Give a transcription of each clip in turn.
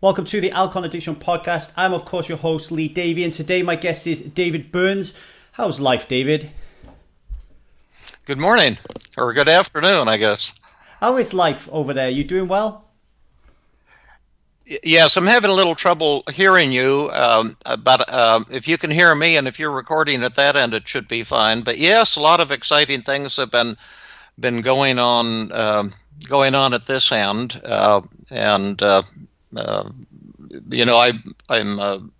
Welcome to the Alcohol Addiction Podcast. I'm, of course, your host, Lee Davey, and today my guest is David Burns. How's life, David? Good morning, or good afternoon, I guess. How is life over there? You doing well? Yes, I'm having a little trouble hearing you, but if you can hear me and if you're recording at that end, it should be fine. But yes, a lot of exciting things have been going on at this end, and I'm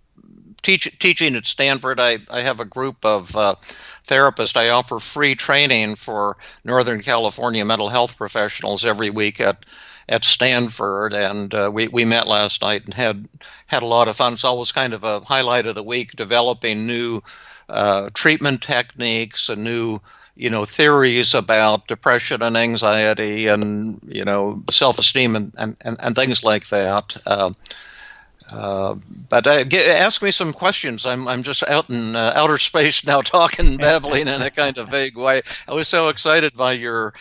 teaching at Stanford. I have a group of therapists. I offer free training for Northern California mental health professionals every week at Stanford, and we met last night and had a lot of fun. It's always kind of a highlight of the week, developing new treatment techniques and new theories about depression and anxiety and self-esteem and things like that. But ask me some questions. I'm just out in outer space now, talking, babbling in a kind of vague way. I was so excited by your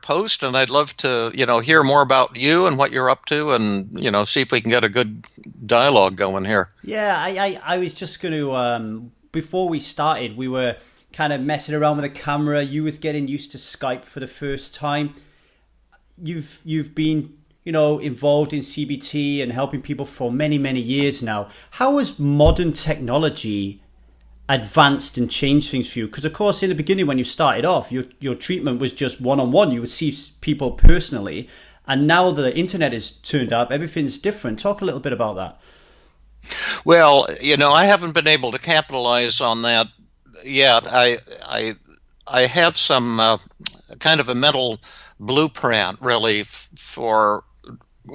post, and I'd love to hear more about you and what you're up to, and see if we can get a good dialogue going here. Yeah, I was just going to before we started, we were kind of messing around with the camera. You was getting used to Skype for the first time. You've been involved in CBT and helping people for many, many years now. How has modern technology advanced and changed things for you? Because, of course, in the beginning, when you started off, your treatment was just one-on-one. You would see people personally. And now the internet has turned up, everything's different. Talk a little bit about that. Well, I haven't been able to capitalize on that yet. I have some kind of a mental blueprint, really, for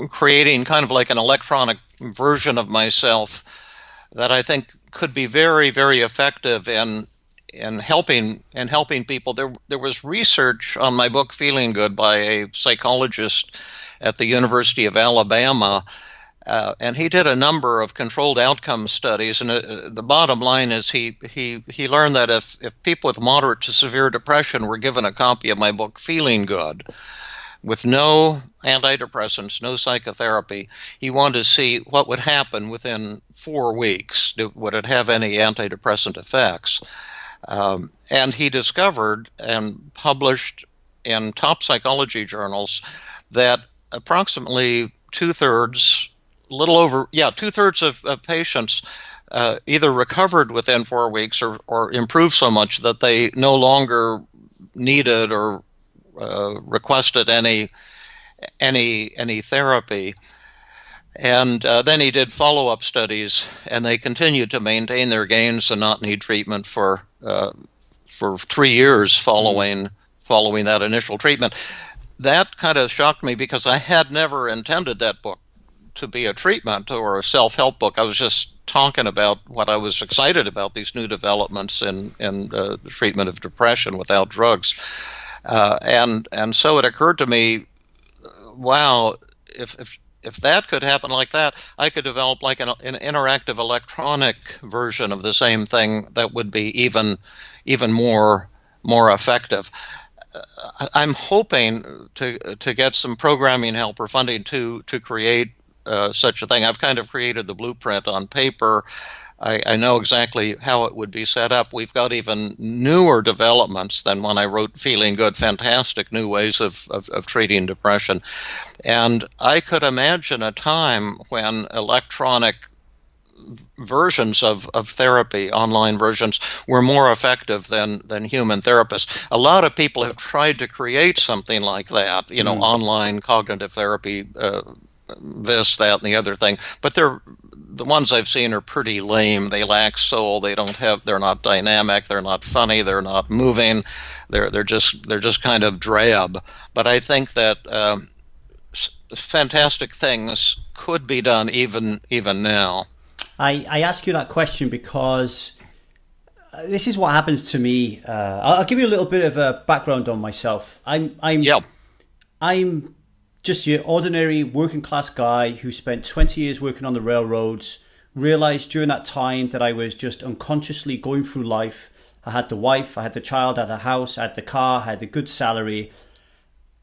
creating kind of like an electronic version of myself that I think could be very, very effective in helping people. There was research on my book Feeling Good by a psychologist at the University of Alabama, and he did a number of controlled outcome studies. And the bottom line is he learned that if people with moderate to severe depression were given a copy of my book Feeling Good, with no antidepressants, no psychotherapy, he wanted to see what would happen within 4 weeks. Would it have any antidepressant effects? And he discovered and published in top psychology journals that approximately two-thirds of patients either recovered within 4 weeks or improved so much that they no longer needed or requested any therapy. And then he did follow-up studies, and they continued to maintain their gains and not need treatment for 3 years following that initial treatment. That kind of shocked me because I had never intended that book to be a treatment or a self-help book. I was just talking about what I was excited about, these new developments in the treatment of depression without drugs. And so it occurred to me, wow, if that could happen like that, I could develop like an interactive electronic version of the same thing that would be even more effective. I'm hoping to get some programming help or funding to create such a thing. I've kind of created the blueprint on paper. I know exactly how it would be set up. We've got even newer developments than when I wrote Feeling Good, fantastic new ways of treating depression. And I could imagine a time when electronic versions of therapy, online versions, were more effective than human therapists. A lot of people have tried to create something like that, online cognitive therapy, this, that, and the other thing. But the ones I've seen are pretty lame. They lack soul. They're not dynamic. They're not funny. They're not moving. They're just kind of drab. But I think that fantastic things could be done even now. I ask you that question because this is what happens to me. I'll give you a little bit of a background on myself. I'm just your ordinary working class guy who spent 20 years working on the railroads, realized during that time that I was just unconsciously going through life. I had the wife, I had the child, I had a house, I had the car, I had a good salary.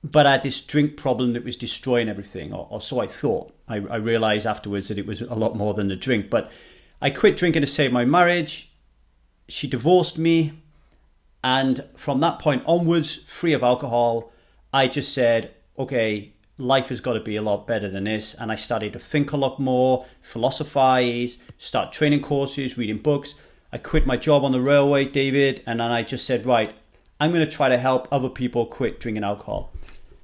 but I had this drink problem that was destroying everything, or so I thought. I realized afterwards that it was a lot more than the drink. But I quit drinking to save my marriage. She divorced me. And from that point onwards, free of alcohol, I just said, okay, life has got to be a lot better than this. And I started to think a lot more, philosophize, start training courses, reading books. I quit my job on the railway, David. And then I just said, right, I'm going to try to help other people quit drinking alcohol.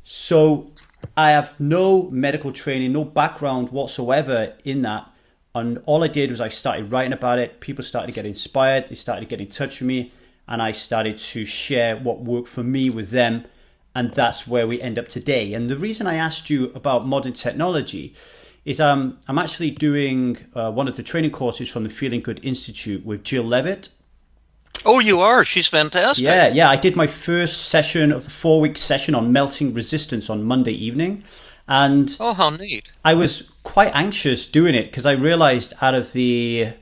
So I have no medical training, no background whatsoever in that. And all I did was I started writing about it. People started to get inspired. They started to get in touch with me. And I started to share what worked for me with them. And that's where we end up today. And the reason I asked you about modern technology is I'm actually doing one of the training courses from the Feeling Good Institute with Jill Levitt. Oh, you are? She's fantastic. Yeah. I did my first session of the 4-week session on melting resistance on Monday evening. And oh, how neat. I was quite anxious doing it because I realized out of the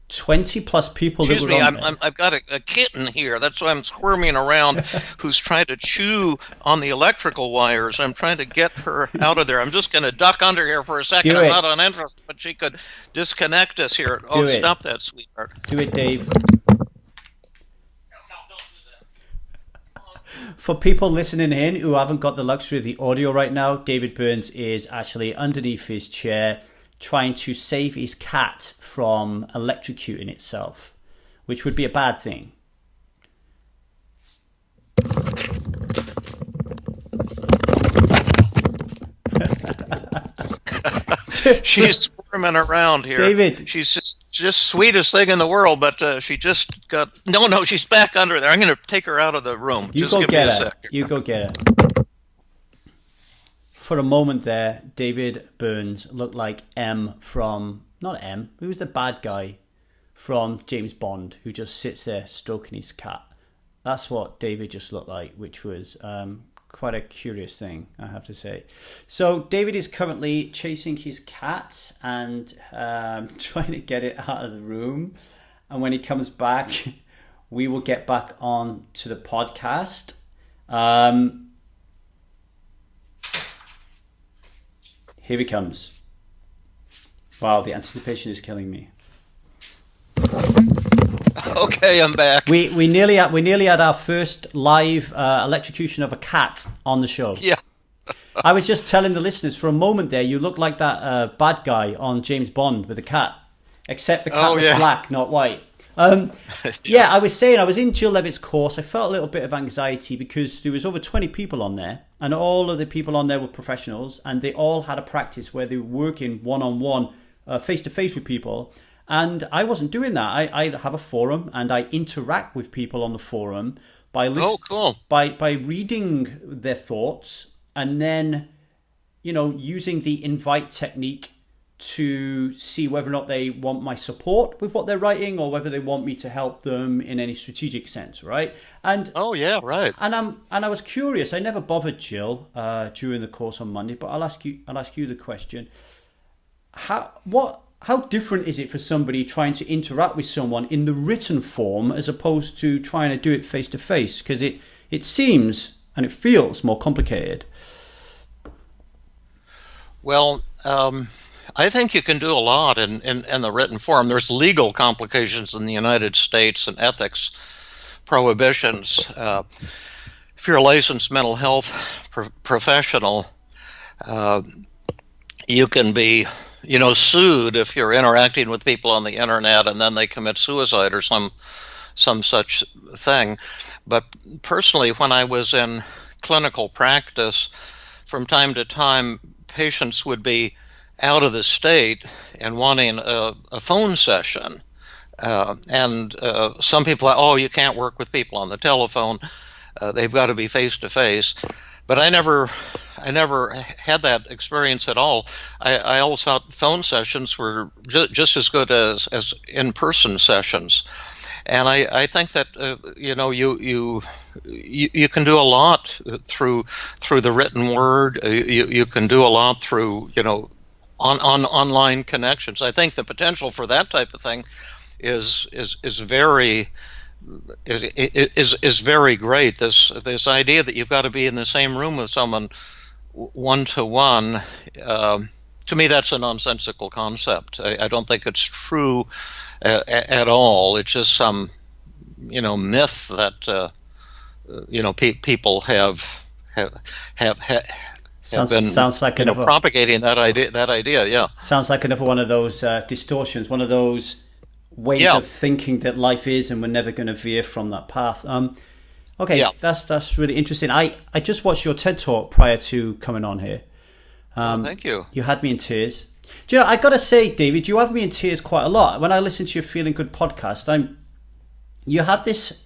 20 plus people Excuse that were me, on I've got a kitten here. That's why I'm squirming around, who's trying to chew on the electrical wires. I'm trying to get her out of there. I'm just going to duck under here for a second. I'm not uninterested, but she could disconnect us here. Oh, stop that, sweetheart. Do it, Dave. For people listening in who haven't got the luxury of the audio right now, David Burns is actually underneath his chair trying to save his cat from electrocuting itself, which would be a bad thing. She's squirming around here. David. She's just sweetest thing in the world, but she just got... No, she's back under there. I'm going to take her out of the room. You just go give get me a her. second. You go get her. For a moment there, David Burns looked like M from... Not M. Who's the bad guy from James Bond who just sits there stroking his cat? That's what David just looked like, which was... quite a curious thing, I have to say. So David is currently chasing his cat and trying to get it out of the room. And when he comes back, we will get back on to the podcast. Here he comes. Wow, the anticipation is killing me. Okay, I'm back. We nearly had our first live electrocution of a cat on the show. Yeah. I was just telling the listeners for a moment there, you look like that bad guy on James Bond with a cat, except the cat was black, not white. Yeah, I was saying I was in Jill Levitt's course. I felt a little bit of anxiety because there was over 20 people on there, and all of the people on there were professionals, and they all had a practice where they were working one-on-one, face-to-face with people. And I wasn't doing that. I have a forum and I interact with people on the forum by by reading their thoughts and then, using the invite technique to see whether or not they want my support with what they're writing or whether they want me to help them in any strategic sense, right? And right. And I was curious. I never bothered Jill during the course on Monday, but I'll ask you the question. How different is it for somebody trying to interact with someone in the written form as opposed to trying to do it face to face? Because it seems and it feels more complicated. Well, I think you can do a lot in the written form. There's legal complications in the United States and ethics prohibitions. If you're a licensed mental health professional, you can be sued if you're interacting with people on the internet and then they commit suicide or some such thing. But personally, when I was in clinical practice, from time to time, patients would be out of the state and wanting a phone session. And some people are, you can't work with people on the telephone. They've got to be face to face. But I never had that experience at all. I always thought phone sessions were just as good as in-person sessions, and I think that you can do a lot through the written word. You can do a lot through on online connections. I think the potential for that type of thing is very is very great. This idea that you've got to be in the same room with someone one to one. To me, that's a nonsensical concept. I don't think it's true at all. It's just some, myth that people have sounds like another, propagating that idea. Yeah, sounds like another one of those distortions, one of those ways of thinking that life is, and we're never going to veer from that path. Okay, that's really interesting. I just watched your TED talk prior to coming on here. Thank you. You had me in tears. Do you know, I got to say, David, you have me in tears quite a lot. When I listen to your Feeling Good podcast, you have this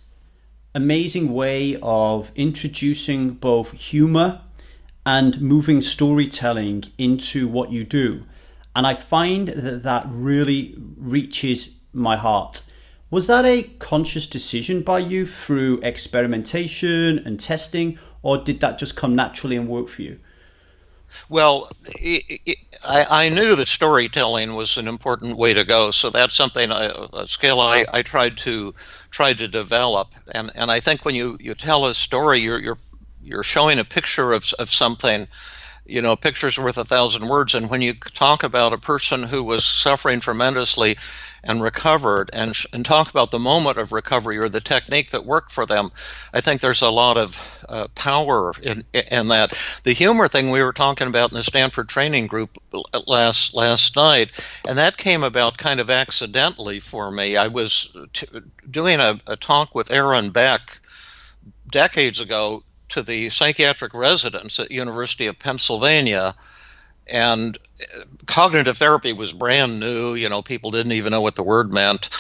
amazing way of introducing both humor and moving storytelling into what you do. And I find that really reaches my heart. Was that a conscious decision by you through experimentation and testing, or did that just come naturally and work for you? Well, I knew that storytelling was an important way to go, so that's something a skill I tried to develop. And I think when you tell a story, you're showing a picture of something. A picture's worth 1,000 words. And when you talk about a person who was suffering tremendously and recovered, and talk about the moment of recovery or the technique that worked for them, I think there's a lot of power in that. The humor thing we were talking about in the Stanford training group last night, and that came about kind of accidentally for me. I was doing a talk with Aaron Beck decades ago to the psychiatric residents at University of Pennsylvania, and cognitive therapy was brand new. People didn't even know what the word meant.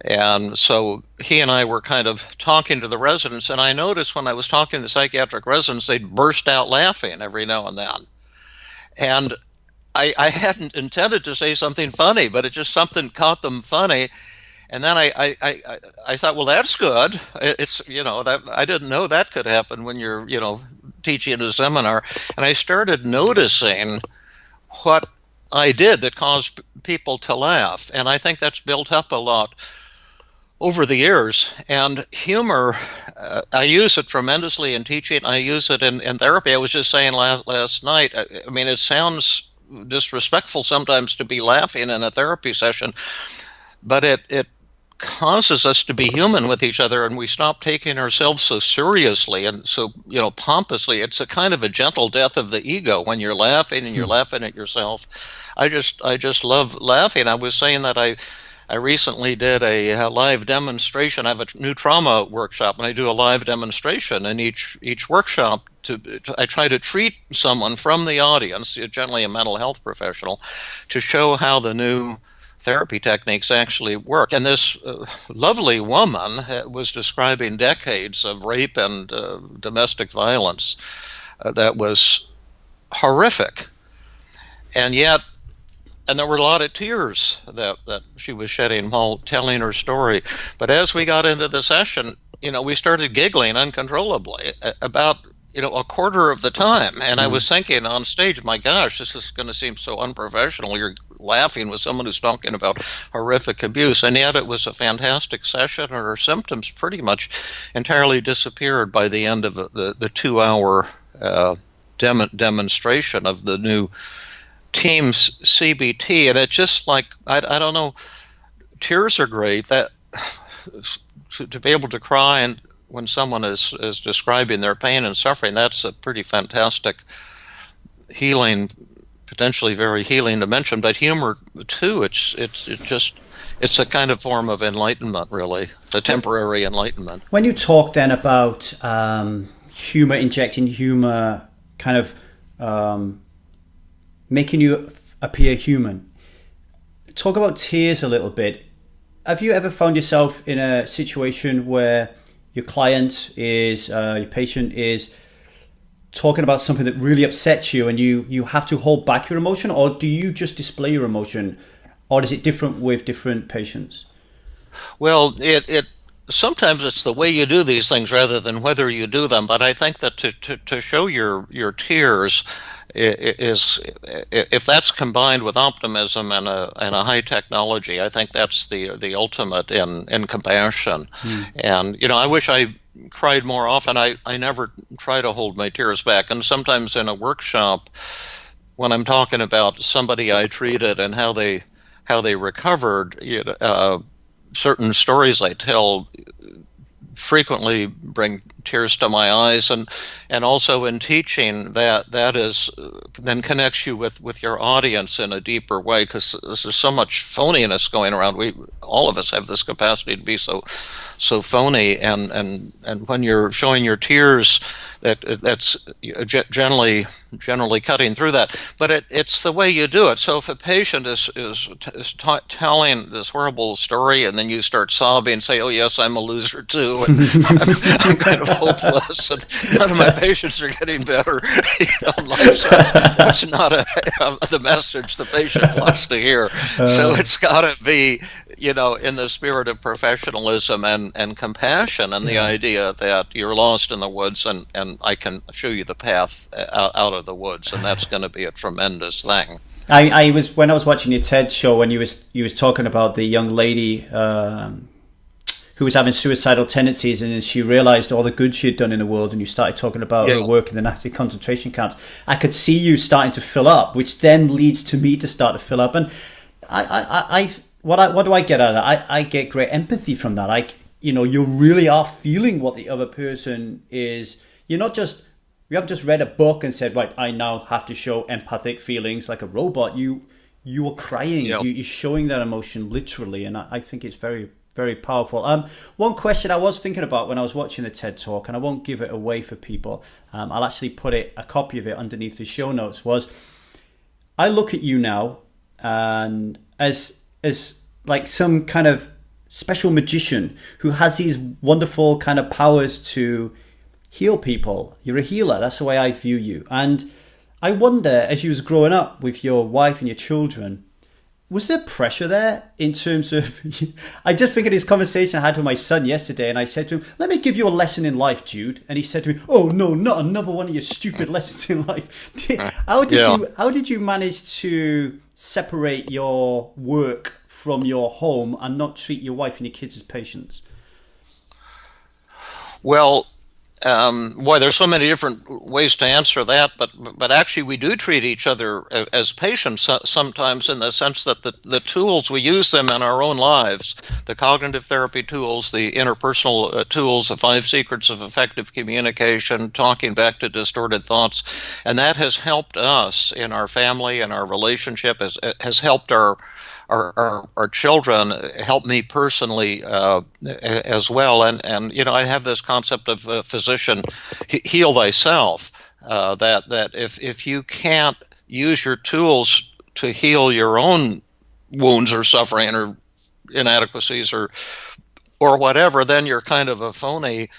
And so he and I were kind of talking to the residents, and I noticed when I was talking to the psychiatric residents, they'd burst out laughing every now and then. And I hadn't intended to say something funny, but it just something caught them funny. And then I thought, well, that's good. It's, that I didn't know that could happen when you're, teaching a seminar. And I started noticing what I did that caused people to laugh. And I think that's built up a lot over the years. And humor, I use it tremendously in teaching. I use it in therapy. I was just saying last night, I mean, it sounds disrespectful sometimes to be laughing in a therapy session, but it causes us to be human with each other, and we stop taking ourselves so seriously and so pompously. It's a kind of a gentle death of the ego when you're laughing and you're laughing at yourself. I just love laughing. I was saying that I recently did a live demonstration. I have a new trauma workshop, and I do a live demonstration in each workshop. I try to treat someone from the audience, generally a mental health professional, to show how the new therapy techniques actually work. And this lovely woman was describing decades of rape and domestic violence that was horrific. And yet, and there were a lot of tears that she was shedding while telling her story. But as we got into the session, we started giggling uncontrollably about a quarter of the time. And I was thinking on stage, my gosh, this is going to seem so unprofessional. You're laughing with someone who's talking about horrific abuse. And yet it was a fantastic session, and her symptoms pretty much entirely disappeared by the end of the 2-hour demonstration of the new Teams CBT. And it's just like, I don't know, tears are great. That to be able to cry and when someone is describing their pain and suffering, that's a pretty fantastic healing, potentially very healing dimension. But humor too, it's a kind of form of enlightenment, really, a temporary enlightenment. When you talk then about humor, injecting humor, kind of making you appear human, talk about tears a little bit. Have you ever found yourself in a situation where your client is, your patient is talking about something that really upsets you, and you have to hold back your emotion, or do you just display your emotion, or is it different with different patients? Well, it sometimes it's the way you do these things rather than whether you do them. But I think that to show your tears is, if that's combined with optimism and a high technology, I think that's the ultimate in compassion. And I wish I cried more often. I never try to hold my tears back. And sometimes in a workshop, when I'm talking about somebody I treated and how they recovered, certain stories I tell frequently bring tears to my eyes, and also in teaching that is then connects you with your audience in a deeper way, because there's so much phoniness going around. All of us have this capacity to be so phony, and when you're showing your tears, that's generally cutting through that. But it's the way you do it. So if a patient is telling this horrible story, and then you start sobbing and say, "Oh yes, I'm a loser too, and I'm kind of hopeless, and none of my patients are getting better," that's not the message the patient wants to hear. So it's got to be, in the spirit of professionalism and compassion, and the idea that you're lost in the woods, and I can show you the path out of the woods, and that's going to be a tremendous thing. When I was watching your TED show, when you was talking about the young lady who was having suicidal tendencies, and then she realized all the good she had done in the world, and you started talking about her work in the Nazi concentration camps. I could see you starting to fill up, which then leads to me to start to fill up. And what do I get out of that? I get great empathy from that. You really are feeling what the other person is. You haven't just read a book and said, right, I now have to show empathic feelings like a robot. You are crying. Yep. You're showing that emotion literally, and I think it's very, very powerful. One question I was thinking about when I was watching the TED Talk, and I won't give it away for people, I'll actually put a copy of it underneath the show notes, was I look at you now and as like some kind of special magician who has these wonderful kind of powers to heal people. You're a healer. That's the way I view you. And I wonder, as you was growing up with your wife and your children, was there pressure there in terms of... I just think of this conversation I had with my son yesterday, and I said to him, "Let me give you a lesson in life, Jude." And he said to me, "Oh, no, not another one of your stupid lessons in life." How did you manage to separate your work from your home and not treat your wife and your kids as patients? Well, there's so many different ways to answer that, but actually we do treat each other as patients sometimes, in the sense that the tools, we use them in our own lives, the cognitive therapy tools, the interpersonal tools, the 5 secrets of effective communication, talking back to distorted thoughts, and that has helped us in our family and our relationship, has helped our children, help me personally as well. And I have this concept of physician, heal thyself, that if you can't use your tools to heal your own wounds or suffering or inadequacies or whatever, then you're kind of a phony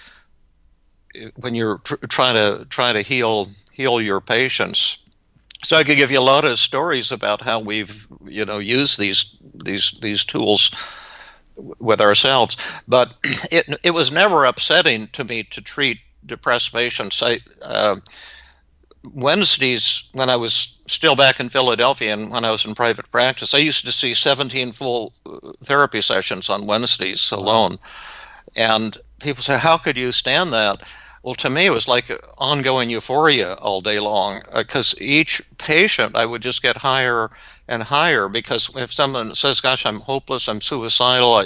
when you're trying to heal your patients. So I could give you a lot of stories about how we've, used these tools with ourselves, but it was never upsetting to me to treat depressed patients. Wednesdays, when I was still back in Philadelphia and when I was in private practice, I used to see 17 full therapy sessions on Wednesdays alone, and people say, "How could you stand that?" Well, to me, it was like ongoing euphoria all day long, because each patient, I would just get higher and higher, because if someone says, "Gosh, I'm hopeless, I'm suicidal,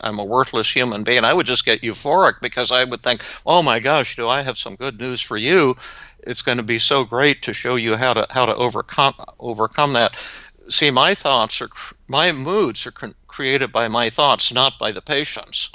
I'm a worthless human being," I would just get euphoric, because I would think, "Oh my gosh, do I have some good news for you? It's going to be so great to show you how to overcome that." See, my moods are created by my thoughts, not by the patients.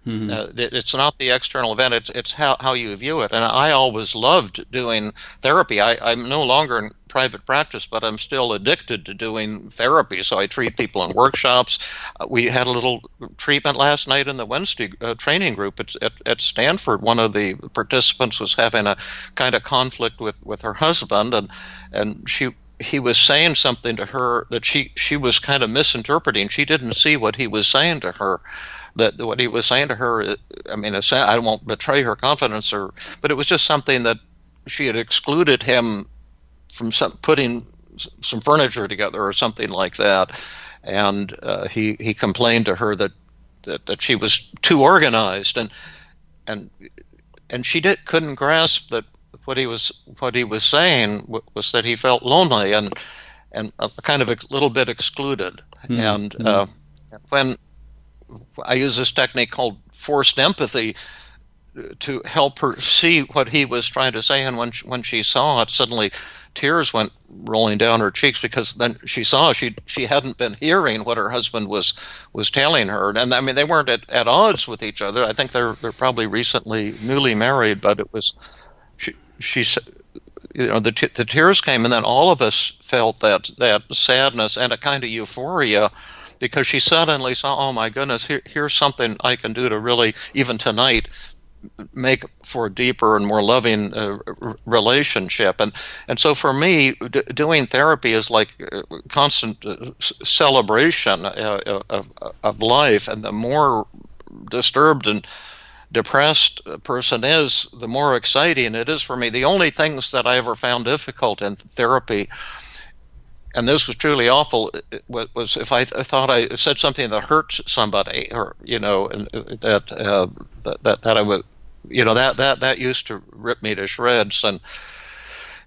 Mm-hmm. It's not the external event, it's how you view it. And I always loved doing therapy. I'm no longer in private practice, but I'm still addicted to doing therapy. So I treat people in workshops. We had a little treatment last night in the Wednesday training group at Stanford. One of the participants was having a kind of conflict with her husband, and he was saying something to her that she was kind of misinterpreting. She didn't see what he was saying to her. that what he was saying to her, I mean, I won't betray her confidence, but it was just something that she had excluded him from putting some furniture together or something like that, and he complained to her that she was too organized, and she couldn't grasp that what he was saying was that he felt lonely and kind of a little bit excluded. And when I use this technique called forced empathy to help her see what he was trying to say, and when she saw it, suddenly tears went rolling down her cheeks, because then she saw she hadn't been hearing what her husband was telling her. And I mean, they weren't at odds with each other. I think they're probably newly married, but it was she the tears came, and then all of us felt that sadness and a kind of euphoria, because she suddenly saw, oh my goodness, here's something I can do to really, even tonight, make for a deeper and more loving relationship. And so for me, doing therapy is like a constant celebration of life. And the more disturbed and depressed a person is, the more exciting it is for me. The only things that I ever found difficult in therapy, and this was truly awful, was if I thought I said something that hurt somebody, or and that I would, that used to rip me to shreds, and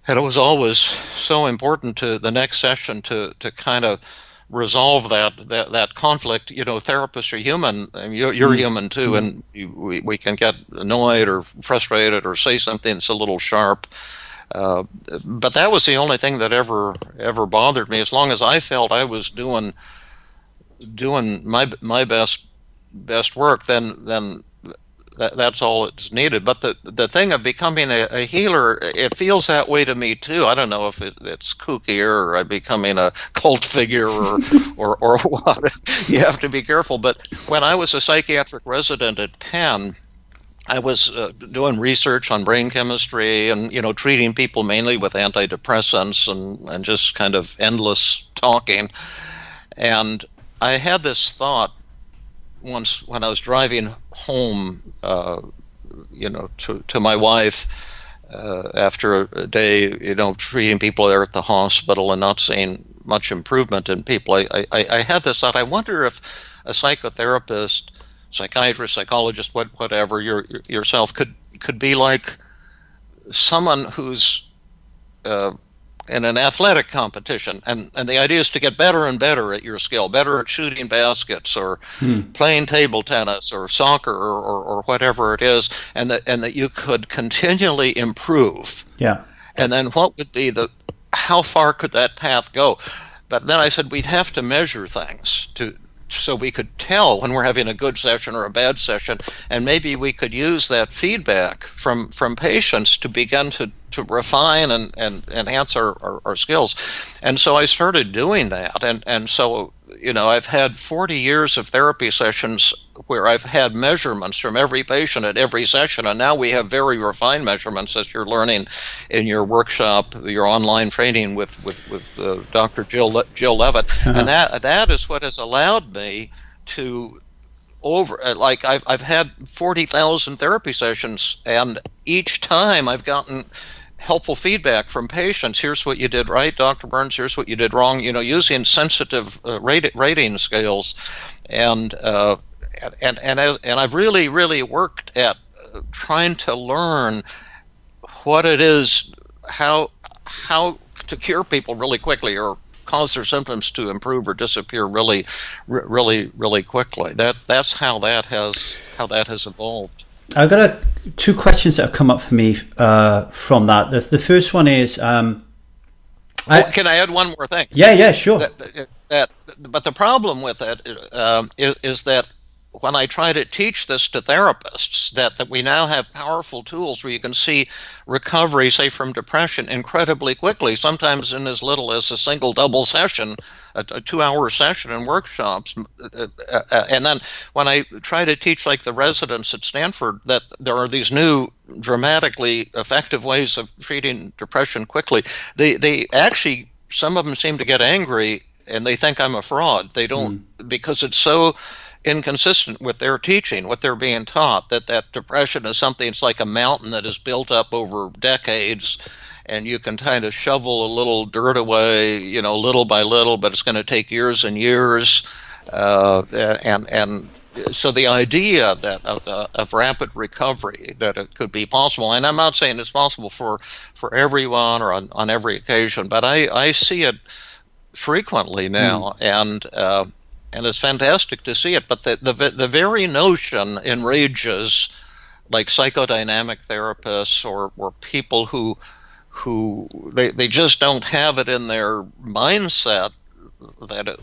it was always so important to the next session to kind of resolve that conflict. Therapists are human. I mean, you're human too, and we can get annoyed or frustrated or say something that's a little sharp. But that was the only thing that ever bothered me. As long as I felt I was doing my best work, then that's all it's needed. But the thing of becoming a healer, it feels that way to me too. I don't know if it's kooky or I'm becoming a cult figure or what. You have to be careful. But when I was a psychiatric resident at Penn, I was doing research on brain chemistry and, treating people mainly with antidepressants and just kind of endless talking. And I had this thought once when I was driving home, to my wife after a day, treating people there at the hospital and not seeing much improvement in people. I had this thought, I wonder if a psychotherapist, psychiatrist, psychologist, whatever, yourself could be like someone who's in an athletic competition, and the idea is to get better and better at your skill, better at shooting baskets or playing table tennis or soccer or whatever it is, and that you could continually improve. Yeah. And then what would be how far could that path go? But then I said we'd have to measure things so we could tell when we're having a good session or a bad session, and maybe we could use that feedback from patients to begin to refine and enhance our skills. And so I started doing that, and so I've had 40 years of therapy sessions where I've had measurements from every patient at every session, and now we have very refined measurements as you're learning in your workshop, your online training with Dr. Jill Levitt, and that is what has allowed me to I've had 40,000 therapy sessions, and each time I've gotten helpful feedback from patients. Here's what you did right, Dr. Burns. Here's what you did wrong. Using sensitive rating scales, and I've really worked at trying to learn what it is, how to cure people really quickly, or cause their symptoms to improve or disappear really quickly. That's how that has evolved. I've got two questions that have come up for me from that. The first one is, can I add one more thing? Yeah, sure. But the problem with it is that when I try to teach this to therapists, that we now have powerful tools where you can see recovery, say, from depression incredibly quickly, sometimes in as little as a single double session, a 2-hour session in workshops. And then when I try to teach, like the residents at Stanford, that there are these new dramatically effective ways of treating depression quickly, they actually, some of them seem to get angry and they think I'm a fraud. They don't, because it's so inconsistent with their teaching, what they're being taught, that depression is something, it's like a mountain that is built up over decades, and you can kind of shovel a little dirt away, little by little, but it's going to take years and years. And so the idea that of rapid recovery, that it could be possible, and I'm not saying it's possible for everyone or on every occasion, but I see it frequently now, and it's fantastic to see it. But the very notion enrages, like psychodynamic therapists or people who they just don't have it in their mindset that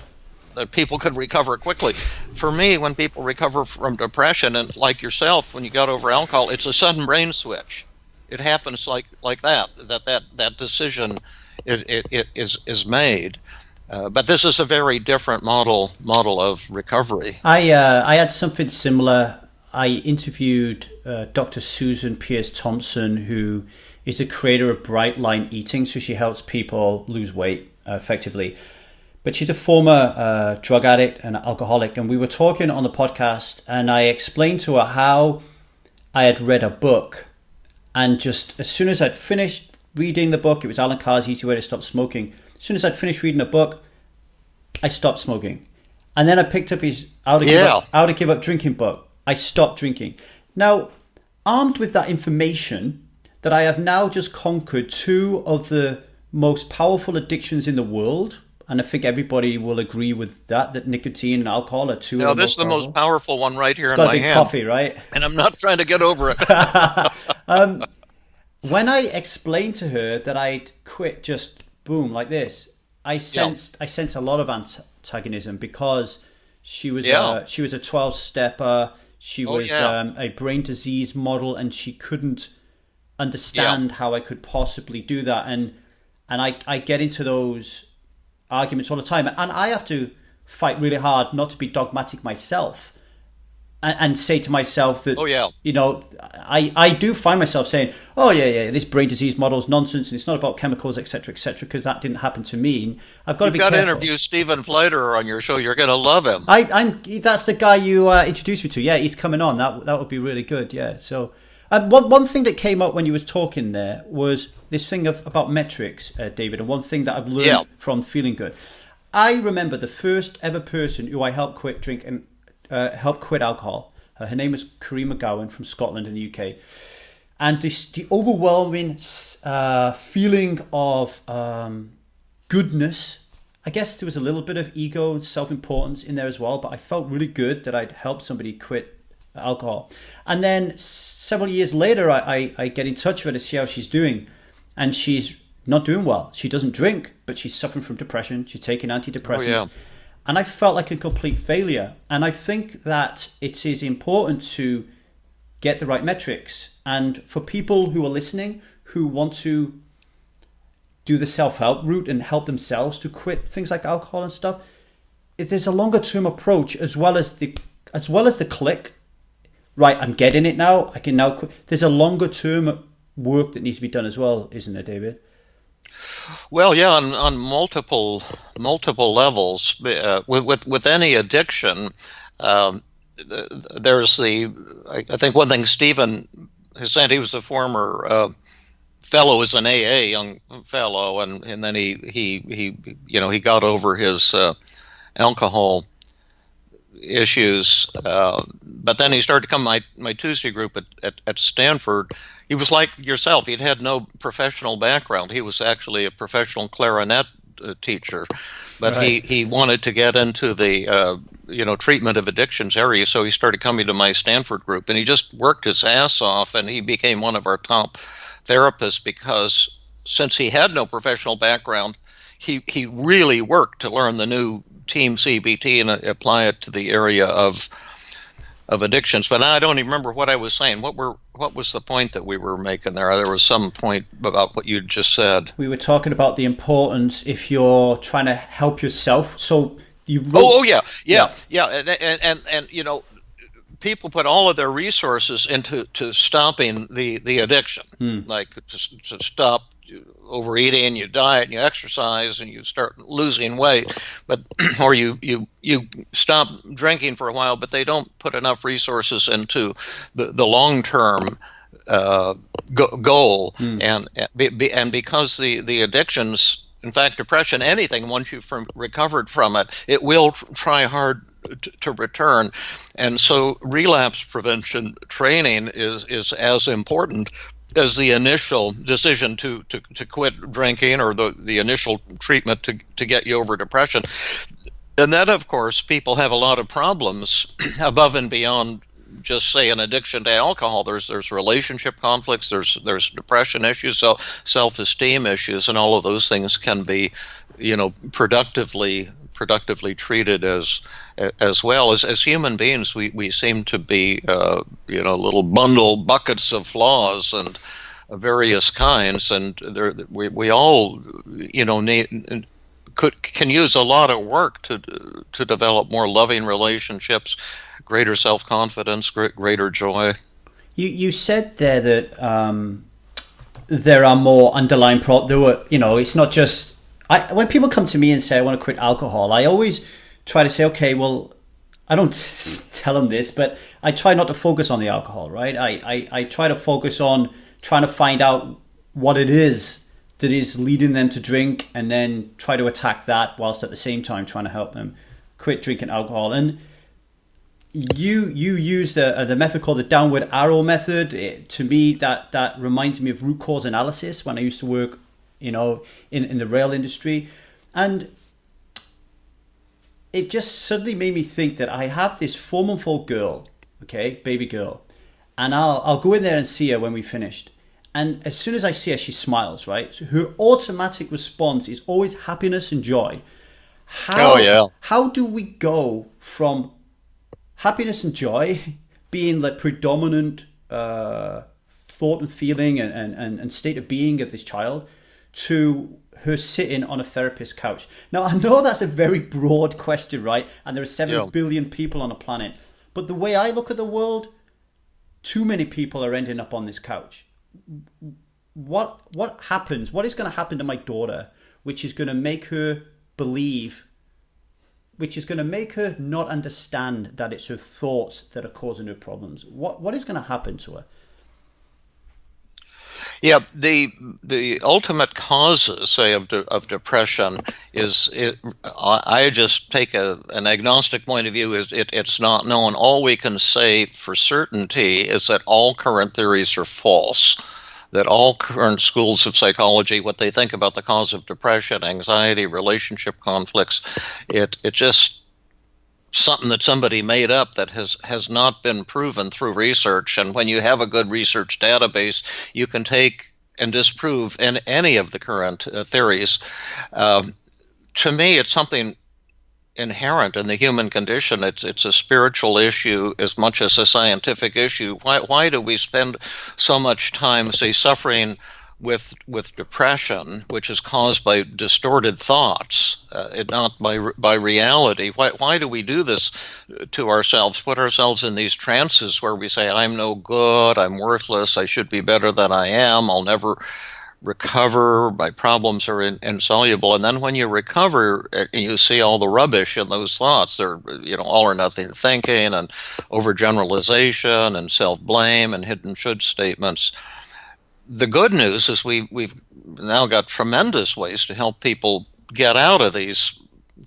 people could recover quickly. For me, when people recover from depression, and like yourself, when you got over alcohol, it's a sudden brain switch. It happens like that decision is made. But this is a very different model of recovery. I had something similar. I interviewed Dr. Susan Pierce Thompson, who is the creator of Bright Line Eating. So she helps people lose weight effectively. But she's a former drug addict and alcoholic. And we were talking on the podcast, and I explained to her how I had read a book. And just as soon as I'd finished reading the book, it was Alan Carr's Easy Way to Stop Smoking. As soon as I'd finished reading a book, I stopped smoking. And then I picked up his How to Give Up Drinking book. I stopped drinking. Now, armed with that information, that I have now just conquered two of the most powerful addictions in the world. And I think everybody will agree with that nicotine and alcohol are two. No, this is the most powerful one right here in my hand. Coffee, right? And I'm not trying to get over it. When I explained to her that I'd quit just boom like this, I sensed a lot of antagonism, because she was a 12-stepper. She was a brain disease model, and she couldn't understand how I could possibly do that. And I get into those arguments all the time, and I have to fight really hard not to be dogmatic myself, and say to myself that I do find myself saying, this brain disease model is nonsense, and it's not about chemicals, etc., because that didn't happen to me. I've got to be careful. You've got to interview Stephen Fleiter on your show. You're going to love him. That's the guy you introduced me to. Yeah, he's coming on. That would be really good. Yeah. So one thing that came up when you was talking there was this thing about metrics, David, and one thing that I've learned from Feeling Good. I remember the first ever person who I helped quit drink and helped quit alcohol. Her name was Corrine McGowan from Scotland in the UK. And the overwhelming feeling of goodness, I guess there was a little bit of ego and self-importance in there as well, but I felt really good that I'd helped somebody quit alcohol. And then several years later, I get in touch with her to see how she's doing. And she's not doing well. She doesn't drink, but she's suffering from depression. She's taking antidepressants. And I felt like a complete failure. And I think that it is important to get the right metrics. And for people who are listening, who want to do the self-help route and help themselves to quit things like alcohol and stuff, if there's a longer-term approach as well as the click. Right, I'm getting it now. I can now quit. There's a longer-term work that needs to be done as well, isn't there, David? Well, yeah, on multiple levels. With any addiction, there's I think one thing Stephen has said, he was a former fellow, as an AA young fellow, and then he got over his alcohol issues, but then he started to come my Tuesday group at Stanford. He was like yourself. He'd had no professional background. He was actually a professional clarinet teacher, but he wanted to get into the treatment of addictions area, so he started coming to my Stanford group, and he just worked his ass off, and he became one of our top therapists, because since he had no professional background, he really worked to learn the new team CBT and apply it to the area of addictions. But I don't even remember what I was saying. What was the point that we were making there? There was some point about what you just said. We were talking about the importance if you're trying to help yourself. So you wrote, and people put all of their resources into stopping the addiction, like to stop overeating, you diet, and you exercise, and you start losing weight, but or you stop drinking for a while, but they don't put enough resources into the long term goal, and because the addictions, in fact, depression, anything, once you've recovered from it, it will try hard to return. And so relapse prevention training is as important as the initial decision to quit drinking, or the initial treatment to get you over depression. And then, of course, people have a lot of problems above and beyond just, say, an addiction to alcohol. There's relationship conflicts, there's depression issues, so self-esteem issues, and all of those things can be, productively treated as well. As human beings, we seem to be little buckets of flaws and various kinds, and we all can use a lot of work to develop more loving relationships, greater self-confidence, greater joy. You said there that there are more underlying problems. It's not just when people come to me and say I want to quit alcohol, I always try to say, okay, well, I don't tell them this, but I try not to focus on the alcohol, right? I try to focus on trying to find out what it is that is leading them to drink, and then try to attack that whilst at the same time trying to help them quit drinking alcohol. And you use the method called the downward arrow method. To me, that reminds me of root cause analysis when I used to work, in the rail industry. And it just suddenly made me think that I have this 4-month-old girl, okay, baby girl, and I'll go in there and see her when we finished. And as soon as I see her, she smiles, right? So her automatic response is always happiness and joy. How do we go from happiness and joy being the predominant thought and feeling and state of being of this child to her sitting on a therapist's couch? Now, I know that's a very broad question, right? And there are 7 billion people on the planet. But the way I look at the world, too many people are ending up on this couch. What happens? What is going to happen to my daughter, which is going to make her believe, which is going to make her not understand that it's her thoughts that are causing her problems? What is going to happen to her? Yeah, the ultimate causes, say, of depression I just take an agnostic point of view. It's not known. All we can say for certainty is that all current theories are false. That all current schools of psychology, what they think about the cause of depression, anxiety, relationship conflicts, it just something that somebody made up that has not been proven through research. And when you have a good research database, you can take and disprove any of the current theories. To me, it's something inherent in the human condition. It's a spiritual issue as much as a scientific issue. Why do we spend so much time, say, suffering with depression, which is caused by distorted thoughts, not by reality? Why do we do this to ourselves? Put ourselves in these trances where we say, I'm no good, I'm worthless, I should be better than I am, I'll never recover, my problems are insoluble. And then when you recover, you see all the rubbish in those thoughts. They're all or nothing thinking and overgeneralization and self-blame and hidden should statements. The good news is we've now got tremendous ways to help people get out of these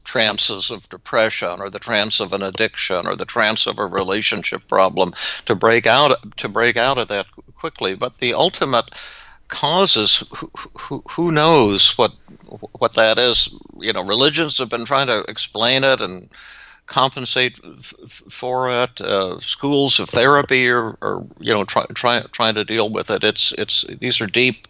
trances of depression, or the trance of an addiction, or the trance of a relationship problem, to break out of that quickly. But the ultimate causes, who knows what that is? Religions have been trying to explain it and compensate for it. Schools of therapy are trying to deal with it. These are deep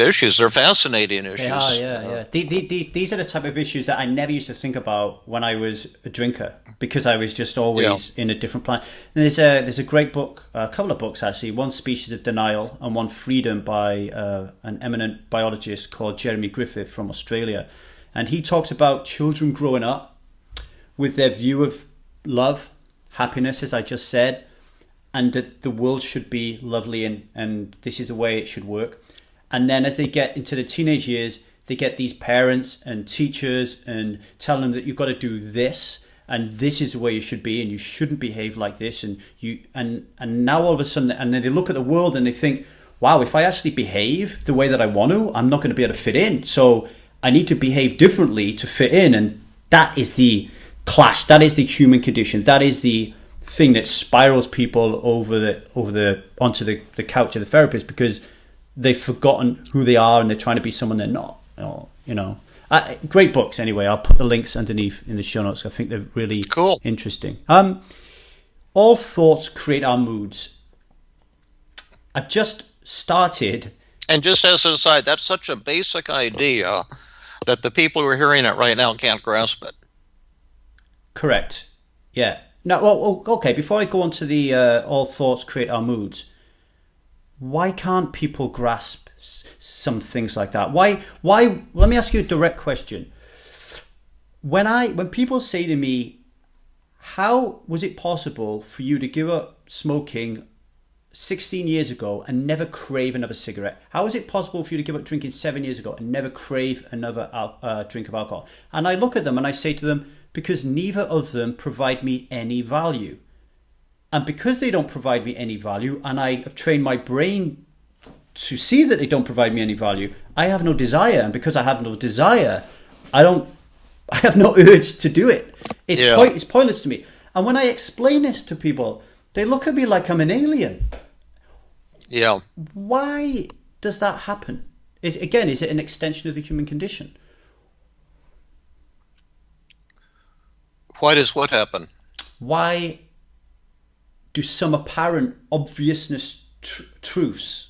issues. They're fascinating issues. They are, yeah. These are the type of issues that I never used to think about when I was a drinker, because I was just always in a different planet. And there's a great book, a couple of books actually, one, Species of Denial, and one, Freedom, by an eminent biologist called Jeremy Griffith from Australia. And he talks about children growing up with their view of love, happiness, as I just said, and that the world should be lovely, and this is the way it should work. And then as they get into the teenage years, they get these parents and teachers and telling them that you've got to do this, and this is the way you should be, and you shouldn't behave like this, and now all of a sudden, and then they look at the world and they think, wow, if I actually behave the way that I want to, I'm not going to be able to fit in. So I need to behave differently to fit in. And that is the clash. That is the human condition. That is the thing that spirals people onto the couch of the therapist, because they've forgotten who they are and they're trying to be someone they're not. Great books anyway. I'll put the links underneath in the show notes. I think they're really cool, interesting. All thoughts create our moods. I've just started. And just as an aside, that's such a basic idea that the people who are hearing it right now can't grasp it. Correct. Yeah. Now, well, okay, before I go on to the all thoughts create our moods, why can't people grasp some things like that? Why? Let me ask you a direct question. When people say to me, how was it possible for you to give up smoking 16 years ago and never crave another cigarette? How is it possible for you to give up drinking 7 years ago and never crave another drink of alcohol? And I look at them and I say to them, because neither of them provide me any value. And because they don't provide me any value, and I have trained my brain to see that they don't provide me any value, I have no desire. And because I have no desire, I have no urge to do it. It's pointless to me. And when I explain this to people, they look at me like I'm an alien. Yeah. Why does that happen? Is it an extension of the human condition? Why does what happen? Why do some apparent obviousness truths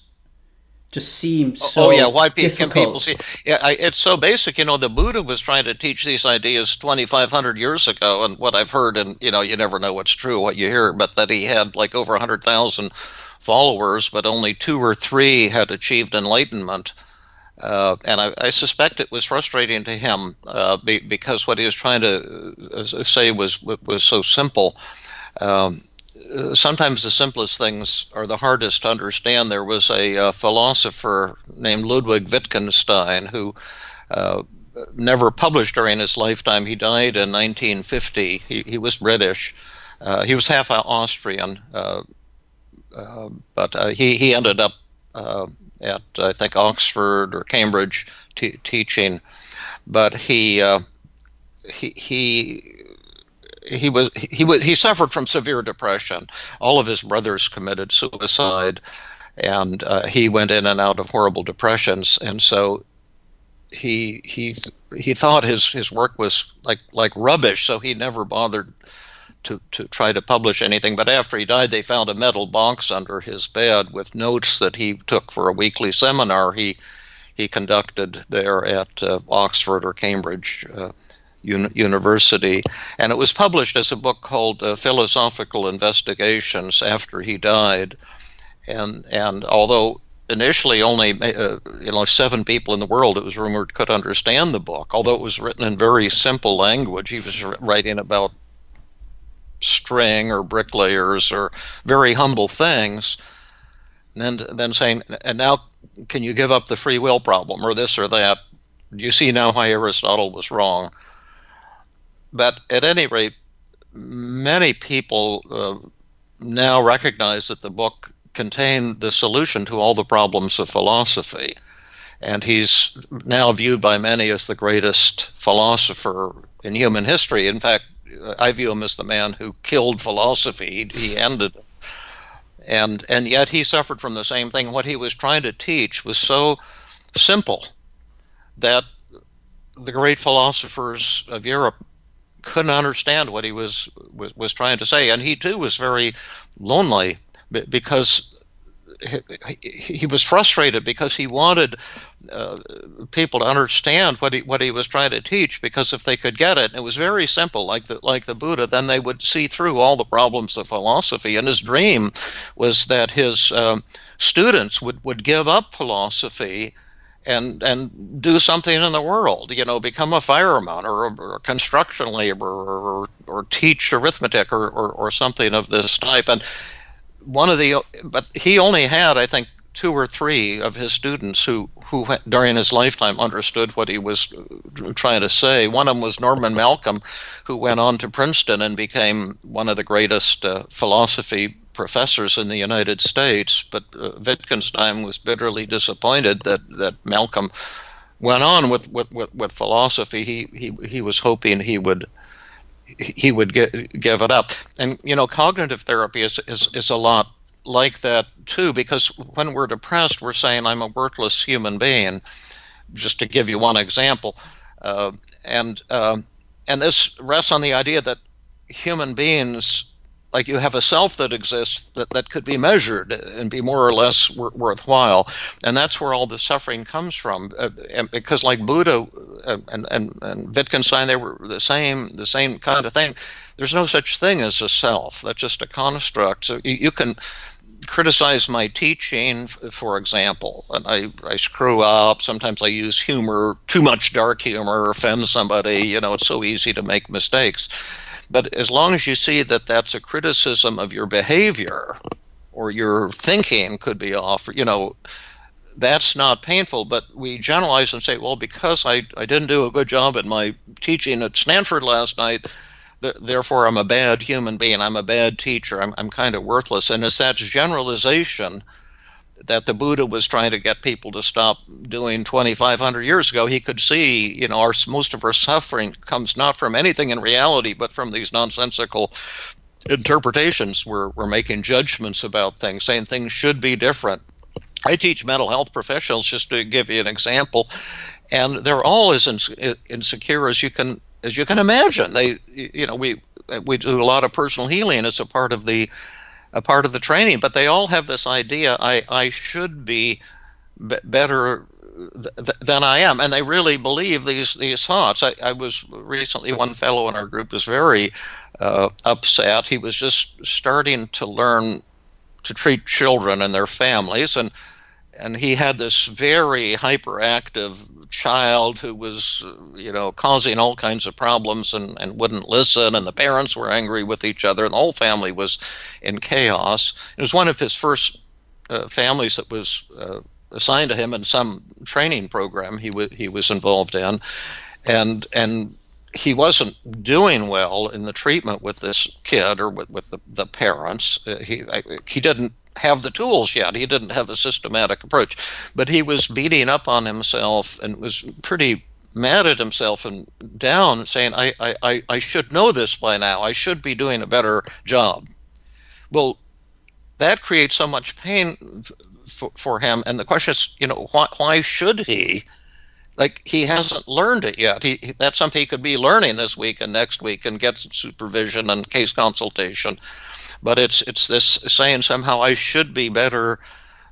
just seem so why difficult? Can people see? It's so basic. The Buddha was trying to teach these ideas 2,500 years ago, and what I've heard, and you never know what's true, what you hear, but that he had like over 100,000 followers, but only 2 or 3 had achieved enlightenment. And I suspect it was frustrating to him because what he was trying to say was so simple. Sometimes the simplest things are the hardest to understand. There was a philosopher named Ludwig Wittgenstein who never published during his lifetime. He died in 1950. He was British. He was half Austrian, but he ended up at I think Oxford or Cambridge teaching, but he suffered from severe depression. All of his brothers committed suicide, and he went in and out of horrible depressions. And so he thought his work was like rubbish. So he never bothered to try to publish anything. But after he died, they found a metal box under his bed with notes that he took for a weekly seminar he conducted there at Oxford or Cambridge University, and it was published as a book called Philosophical Investigations after he died. And although initially only 7 people in the world, it was rumored, could understand the book, although it was written in very simple language. He was writing about string or bricklayers or very humble things, and then saying, and now can you give up the free will problem or this or that? You see now why Aristotle was wrong. But at any rate, many people now recognize that the book contained the solution to all the problems of philosophy. And he's now viewed by many as the greatest philosopher in human history. In fact, I view him as the man who killed philosophy. He ended it. And yet he suffered from the same thing. What he was trying to teach was so simple that the great philosophers of Europe couldn't understand what he was trying to say. And he too was very lonely because he was frustrated because he wanted people to understand what he was trying to teach, because if they could get it, and it was very simple, like the Buddha, then they would see through all the problems of philosophy. And his dream was that his students would give up philosophy and do something in the world, become a fireman or a construction laborer or teach arithmetic or something of this type. And but he only had, I think, 2 or 3 of his students who during his lifetime understood what he was trying to say. One of them was Norman Malcolm, who went on to Princeton and became one of the greatest philosophy professors in the United States. But Wittgenstein was bitterly disappointed that Malcolm went on with philosophy. He was hoping he would give it up. And cognitive therapy is a lot like that too, because when we're depressed, we're saying I'm a worthless human being. Just to give you one example, and this rests on the idea that human beings, like, you have a self that exists that could be measured and be more or less worthwhile, and that's where all the suffering comes from. Because like Buddha and Wittgenstein, they were the same kind of thing. There's no such thing as a self. That's just a construct. So you can criticize my teaching, for example, and I screw up. Sometimes I use humor, too much dark humor, offend somebody. It's so easy to make mistakes. But as long as you see that that's a criticism of your behavior or your thinking could be off, that's not painful. But we generalize and say, well, because I didn't do a good job at my teaching at Stanford last night, therefore I'm a bad human being, I'm a bad teacher, I'm kind of worthless. And it's that generalization that the Buddha was trying to get people to stop doing 2,500 years ago. He could see, most of our suffering comes not from anything in reality, but from these nonsensical interpretations. We're making judgments about things, saying things should be different. I teach mental health professionals, just to give you an example, and they're all as insecure as you can imagine. We do a lot of personal healing as a part of the training, but they all have this idea, I should be better than I am, and they really believe these thoughts. I was recently, one fellow in our group was very upset. He was just starting to learn to treat children and their families, and he had this very hyperactive child who was, causing all kinds of problems and wouldn't listen, and the parents were angry with each other, and the whole family was in chaos. It was one of his first families that was assigned to him in some training program he was involved in, and he wasn't doing well in the treatment with this kid or with the parents. He didn't have the tools yet. He didn't have a systematic approach, but he was beating up on himself and was pretty mad at himself and down, saying, I should know this by now. I should be doing a better job. Well, that creates so much pain for him. And the question is, why should he? Like, he hasn't learned it yet. That's something he could be learning this week and next week and get some supervision and case consultation. But it's this saying somehow I should be better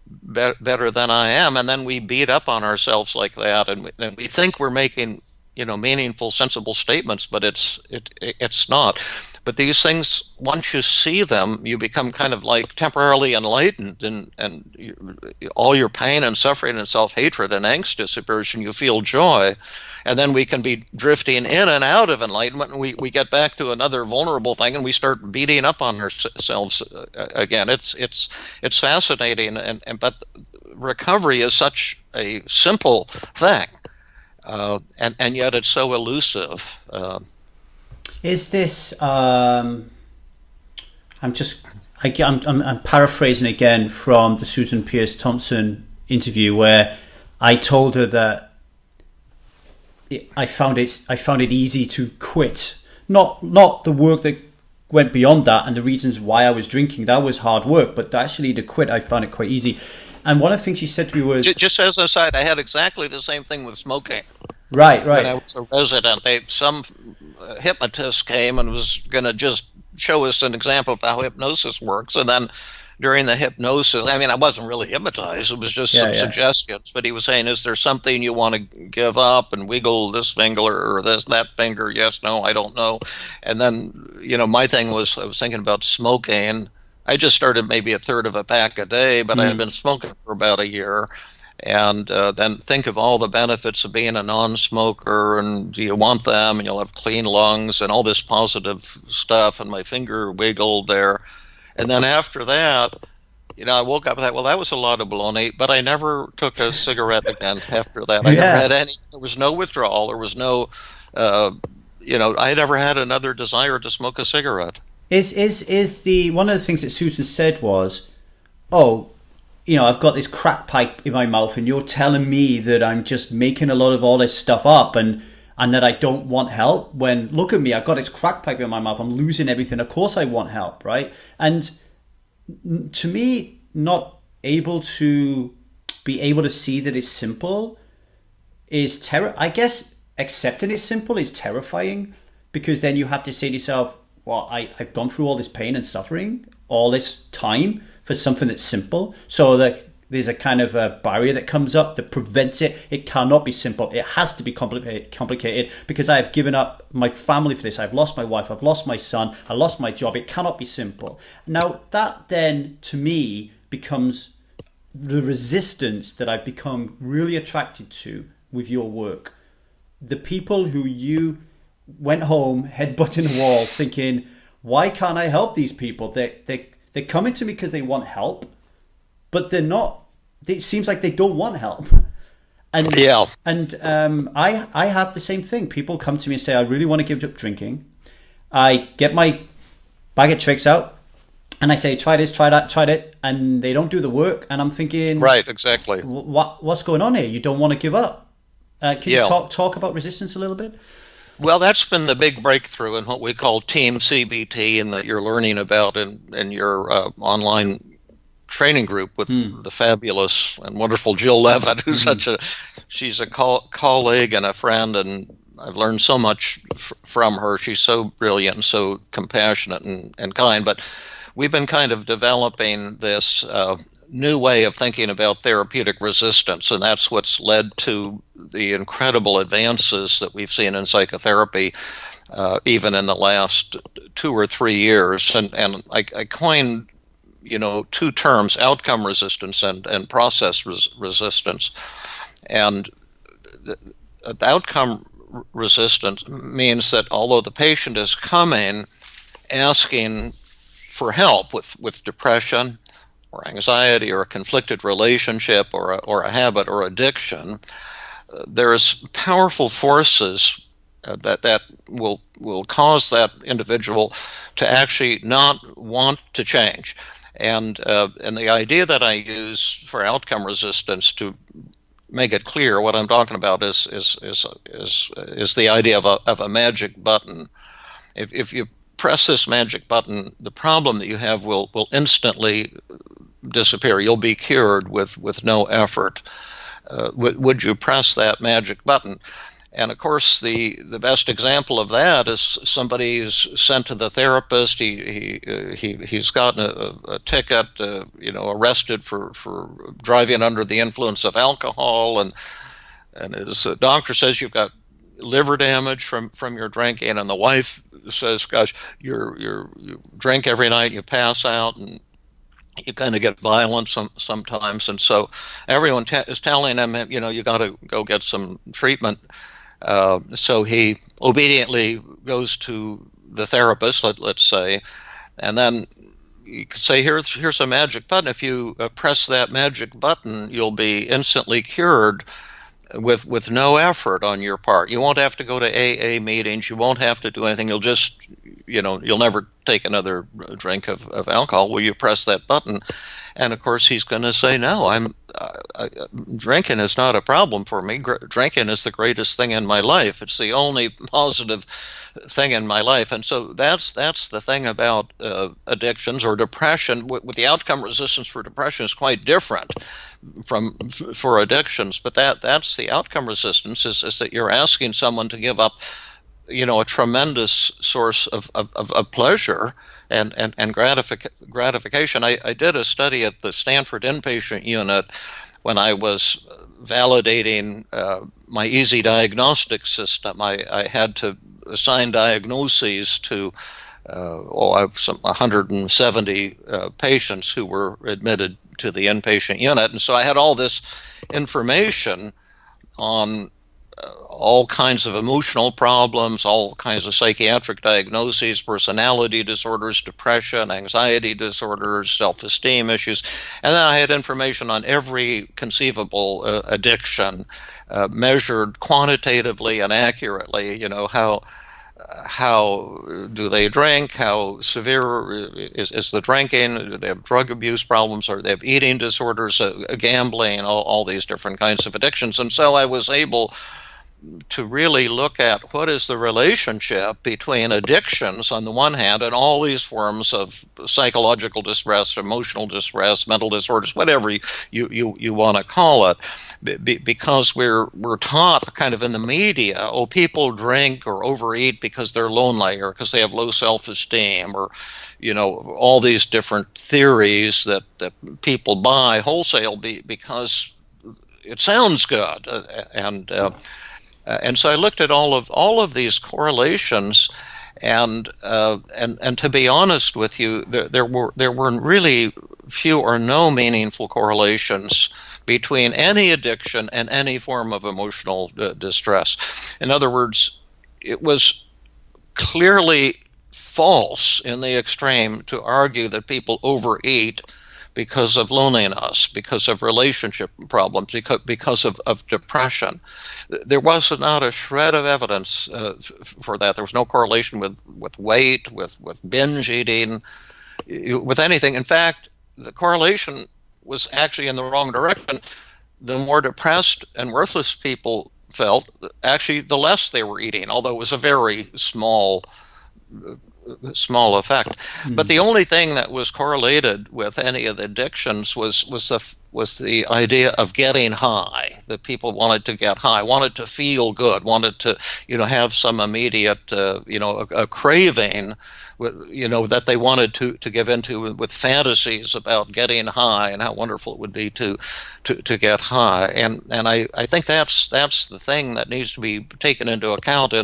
than I am, and then we beat up on ourselves like that, and we think we're making meaningful, sensible statements, but it's not. But these things, once you see them, you become kind of like temporarily enlightened, and all your pain and suffering and self-hatred and angst disappears, and you feel joy. And then we can be drifting in and out of enlightenment, and we get back to another vulnerable thing, and we start beating up on ourselves again. It's fascinating, but recovery is such a simple thing, and yet it's so elusive. Is this? I'm paraphrasing again from the Susan Pierce Thompson interview, where I told her that I found it easy to quit. Not the work that went beyond that and the reasons why I was drinking. That was hard work, but actually to quit, I found it quite easy. And one of the things she said to me was, just as an aside, I had exactly the same thing with smoking. Right. When I was a resident, some hypnotist came and was going to just show us an example of how hypnosis works. And then during the hypnosis, I wasn't really hypnotized. It was just some suggestions. But he was saying, is there something you want to give up and wiggle this finger or that finger? Yes, no, I don't know. And then, my thing was, I was thinking about smoking. I just started maybe a third of a pack a day, but I had been smoking for about a year. And then think of all the benefits of being a non-smoker, and do you want them? And you'll have clean lungs and all this positive stuff. And my finger wiggled there. And then after that, I woke up with that. Well, that was a lot of baloney, but I never took a cigarette again after that. I never had any. There was no withdrawal. There was no, I never had another desire to smoke a cigarette. Is the one of the things that Susan said was, oh, I've got this crack pipe in my mouth, and you're telling me that I'm just making a lot of all this stuff up, and that I don't want help. When look at me, I've got this crack pipe in my mouth. I'm losing everything. Of course, I want help, right? And to me, not able to be able to see that it's simple is I guess accepting it's simple is terrifying, because then you have to say to yourself, well, I've gone through all this pain and suffering all this time for something that's simple. So that there's a kind of a barrier that comes up that prevents it. It cannot be simple. It has to be complicated because I have given up my family for this. I've lost my wife. I've lost my son. I lost my job. It cannot be simple. Now, that then, to me, becomes the resistance that I've become really attracted to with your work. The people who you went home, headbutting the wall, thinking, why can't I help these people? They're coming to me because they want help, but they're not. It seems like they don't want help. And I have the same thing. People come to me and say, I really want to give up drinking. I get my bag of tricks out and I say, try this, try that, try that, and they don't do the work. And I'm thinking, right, exactly. What's going on here? You don't want to give up. Can you talk about resistance a little bit? Well, that's been the big breakthrough in what we call Team CBT, and that you're learning about in your online training group with the fabulous and wonderful Jill Levitt, who's she's a colleague and a friend, and I've learned so much from her. She's so brilliant and so compassionate and kind. But we've been kind of developing this new way of thinking about therapeutic resistance, and that's what's led to the incredible advances that we've seen in psychotherapy, even in the last 2 or 3 years. And I coined, two terms: outcome resistance and process resistance. And the outcome resistance means that although the patient is coming asking for help with depression or anxiety or a conflicted relationship or a habit or addiction, there's powerful forces that will cause that individual to actually not want to change. And the idea that I use for outcome resistance, to make it clear what I'm talking about, is the idea of a magic button. If you press this magic button, the problem that you have will instantly disappear. You'll be cured with no effort. Would you press that magic button? And of course, the best example of that is somebody who's sent to the therapist. He's gotten a ticket, arrested for driving under the influence of alcohol, and his doctor says you've got liver damage from your drinking, and the wife says, "Gosh, you drink every night, you pass out, and you kind of get violent sometimes." And so everyone is telling him, you got to go get some treatment. So he obediently goes to the therapist, let's say, and then you could say, here's a magic button. If you press that magic button, you'll be instantly cured with no effort on your part. You won't have to go to AA meetings. You won't have to do anything. You'll just, you'll never take another drink of alcohol. Will you press that button? And of course, he's going to say, no, drinking is not a problem for me. Drinking is the greatest thing in my life. It's the only positive thing in my life. And so that's the thing about addictions or depression. With the outcome resistance for depression is quite different for addictions. But that's the outcome resistance is that you're asking someone to give up, a tremendous source of pleasure and gratification. I did a study at the Stanford inpatient unit when I was validating my easy diagnostic system. I had to assign diagnoses to 170 patients who were admitted to the inpatient unit, and so I had all this information on all kinds of emotional problems, all kinds of psychiatric diagnoses, personality disorders, depression, anxiety disorders, self-esteem issues. And then I had information on every conceivable addiction, measured quantitatively and accurately, how do they drink, how severe is the drinking, do they have drug abuse problems, or they have eating disorders, gambling, all these different kinds of addictions. And so I was able to really look at what is the relationship between addictions on the one hand and all these forms of psychological distress, emotional distress, mental disorders, whatever you want to call it, because we're taught kind of in the media, oh, people drink or overeat because they're lonely or because they have low self-esteem, or all these different theories that people buy wholesale because it sounds good, and so I looked at all of these correlations, and to be honest with you, there were really few or no meaningful correlations between any addiction and any form of emotional distress. In other words, it was clearly false in the extreme to argue that people overeat because of loneliness, because of relationship problems, because of depression. There was not a shred of evidence for that. There was no correlation with weight, with binge eating, with anything. In fact, the correlation was actually in the wrong direction. The more depressed and worthless people felt, actually the less they were eating, although it was a very small effect. But the only thing that was correlated with any of the addictions was the idea of getting high. That people wanted to get high, wanted to feel good, wanted to have some immediate a craving, that they wanted to give into with fantasies about getting high and how wonderful it would be to get high. And I think that's the thing that needs to be taken into account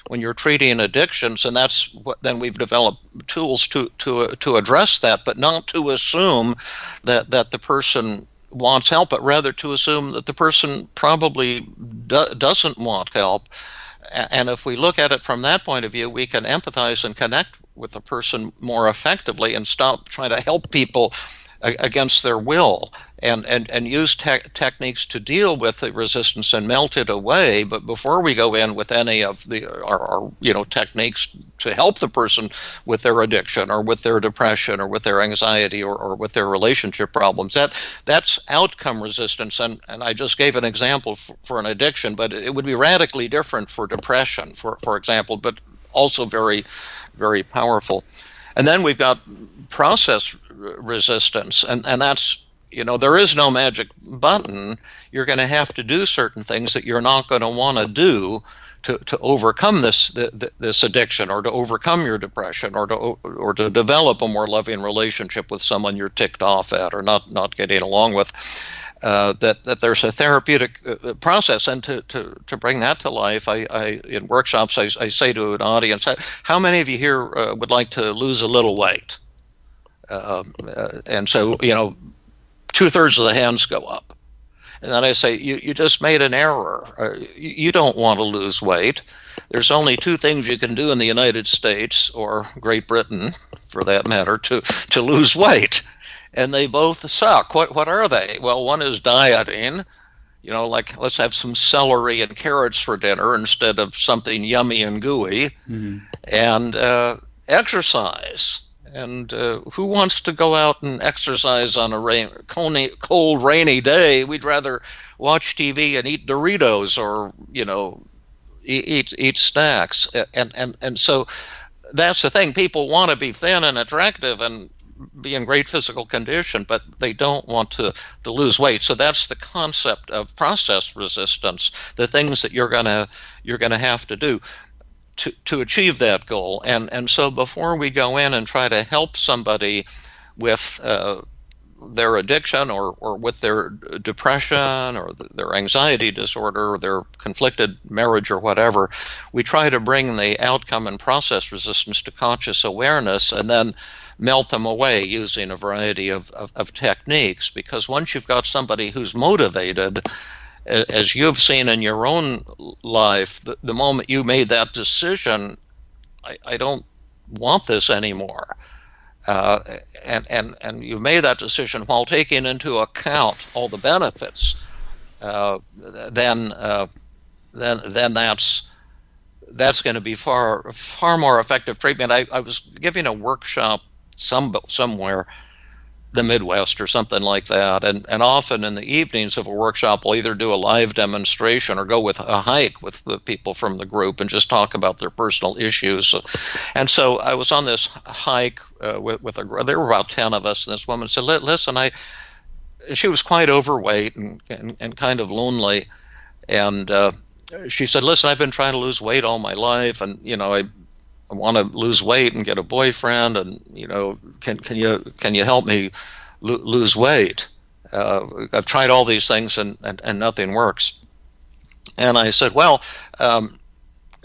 when you're treating addictions, and that's what then we've developed tools to address that, but not to assume that the person wants help, but rather to assume that the person probably doesn't want help. And if we look at it from that point of view, we can empathize and connect with the person more effectively and stop trying to help people against their will, and use techniques to deal with the resistance and melt it away. But before we go in with any of our techniques to help the person with their addiction or with their depression or with their anxiety or with their relationship problems, that's outcome resistance. And I just gave an example for an addiction, but it would be radically different for depression, for example, but also very, very powerful. And then we've got process resistance, and that's, there is no magic button. You're going to have to do certain things that you're not going to want to do to overcome this addiction, or to overcome your depression, or to develop a more loving relationship with someone you're ticked off at or not getting along with. That there's a therapeutic process, and to bring that to life, I in workshops I say to an audience, how many of you here would like to lose a little weight? And so 2/3 of the hands go up, and then I say, you just made an error. You don't want to lose weight. There's only two things you can do in the United States, or Great Britain for that matter, to lose weight. And they both suck. What are they? Well, one is dieting, like let's have some celery and carrots for dinner instead of something yummy and gooey, and exercise. And who wants to go out and exercise on a cold, rainy day? We'd rather watch TV and eat Doritos, or eat snacks. And so that's the thing. People want to be thin and attractive and be in great physical condition, but they don't want to lose weight. So that's the concept of process resistance, the things that you're gonna have to do to achieve that goal. And so before we go in and try to help somebody with their addiction or with their depression or their anxiety disorder or their conflicted marriage or whatever, we try to bring the outcome and process resistance to conscious awareness, and then melt them away using a variety of techniques. Because once you've got somebody who's motivated as you've seen in your own life, the moment you made that decision, I don't want this anymore. And you made that decision while taking into account all the benefits, then that's going to be far more effective treatment. I was giving a workshop somewhere, the Midwest or something like that, and often in the evenings of a workshop we'll either do a live demonstration or go with a hike with the people from the group and just talk about their personal issues. And so I was on this hike with there were about 10 of us, and this woman said, listen, she was quite overweight and kind of lonely, and she said, listen, I've been trying to lose weight all my life, and I want to lose weight and get a boyfriend, and can you help me lose weight? I've tried all these things and nothing works. And I said, well,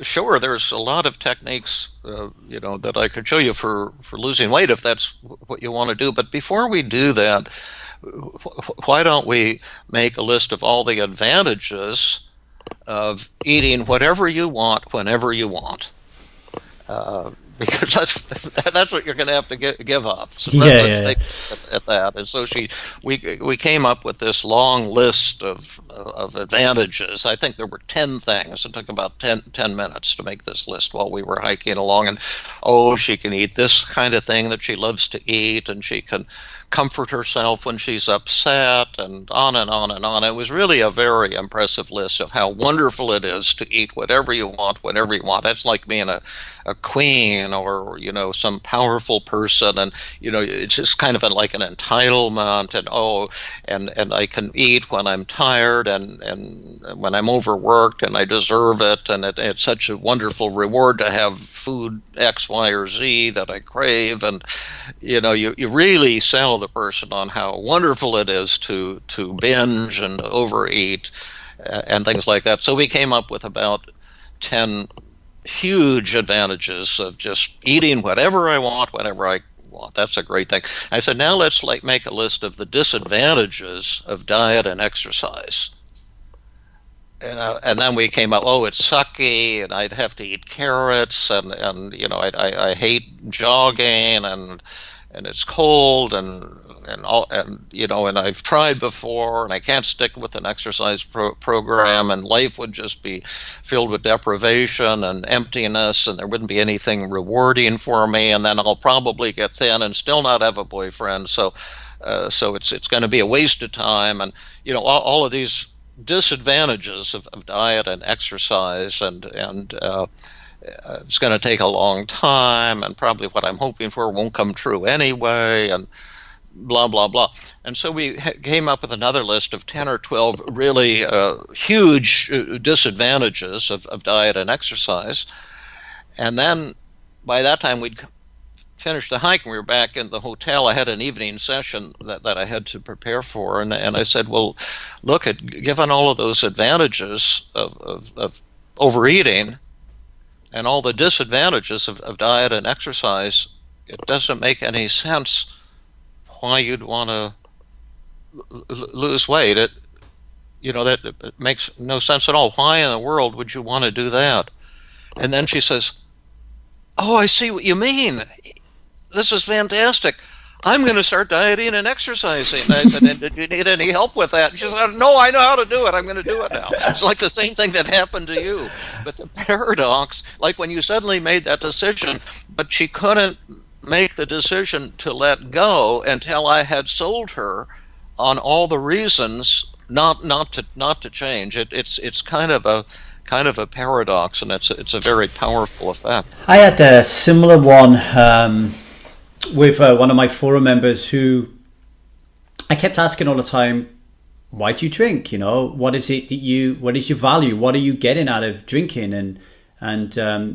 sure, there's a lot of techniques that I could show you for losing weight if that's what you want to do. But before we do that, why don't we make a list of all the advantages of eating whatever you want whenever you want? Because that's what you're going to have to give up. So let's take at that. And so we came up with this long list of advantages. I think there were 10 things. It took about 10 minutes to make this list while we were hiking along. And she can eat this kind of thing that she loves to eat, and she can comfort herself when she's upset, and on and on and on. It was really a very impressive list of how wonderful it is to eat whatever you want, whenever you want. That's like being a queen or some powerful person, and it's just kind of like an entitlement, and I can eat when I'm tired and when I'm overworked, and I deserve it, and it's such a wonderful reward to have food X, Y, or Z that I crave. And you really sell the person on how wonderful it is to binge and overeat and things like that. So we came up with about 10 huge advantages of just eating whatever I want, whenever I want. That's a great thing. I said, now let's make a list of the disadvantages of diet and exercise. And then we came up, it's sucky, and I'd have to eat carrots, and I hate jogging, and it's cold, and I've tried before, and I can't stick with an exercise program, and life would just be filled with deprivation and emptiness, and there wouldn't be anything rewarding for me, and then I'll probably get thin and still not have a boyfriend. So it's going to be a waste of time, and all of these disadvantages of diet and exercise, and it's going to take a long time, and probably what I'm hoping for won't come true anyway, and blah, blah, blah. And so we came up with another list of 10 or 12 really huge disadvantages of diet and exercise. And then by that time we'd finished the hike and we were back in the hotel. I had an evening session that I had to prepare for, and I said, well, look, given all of those advantages of overeating and all the disadvantages of diet and exercise, it doesn't make any sense why you'd want to lose weight. That it makes no sense at all. Why in the world would you want to do that? And then she says, I see what you mean. This is fantastic. I'm going to start dieting and exercising. And I said, did you need any help with that? And she said, no, I know how to do it. I'm going to do it now. It's like the same thing that happened to you. But the paradox, like when you suddenly made that decision, but she couldn't make the decision to let go until I had sold her on all the reasons not to change. It's kind of a paradox, and it's a very powerful effect. I had a similar one with one of my forum members who I kept asking all the time, why do you drink? What is it what is your value? What are you getting out of drinking? And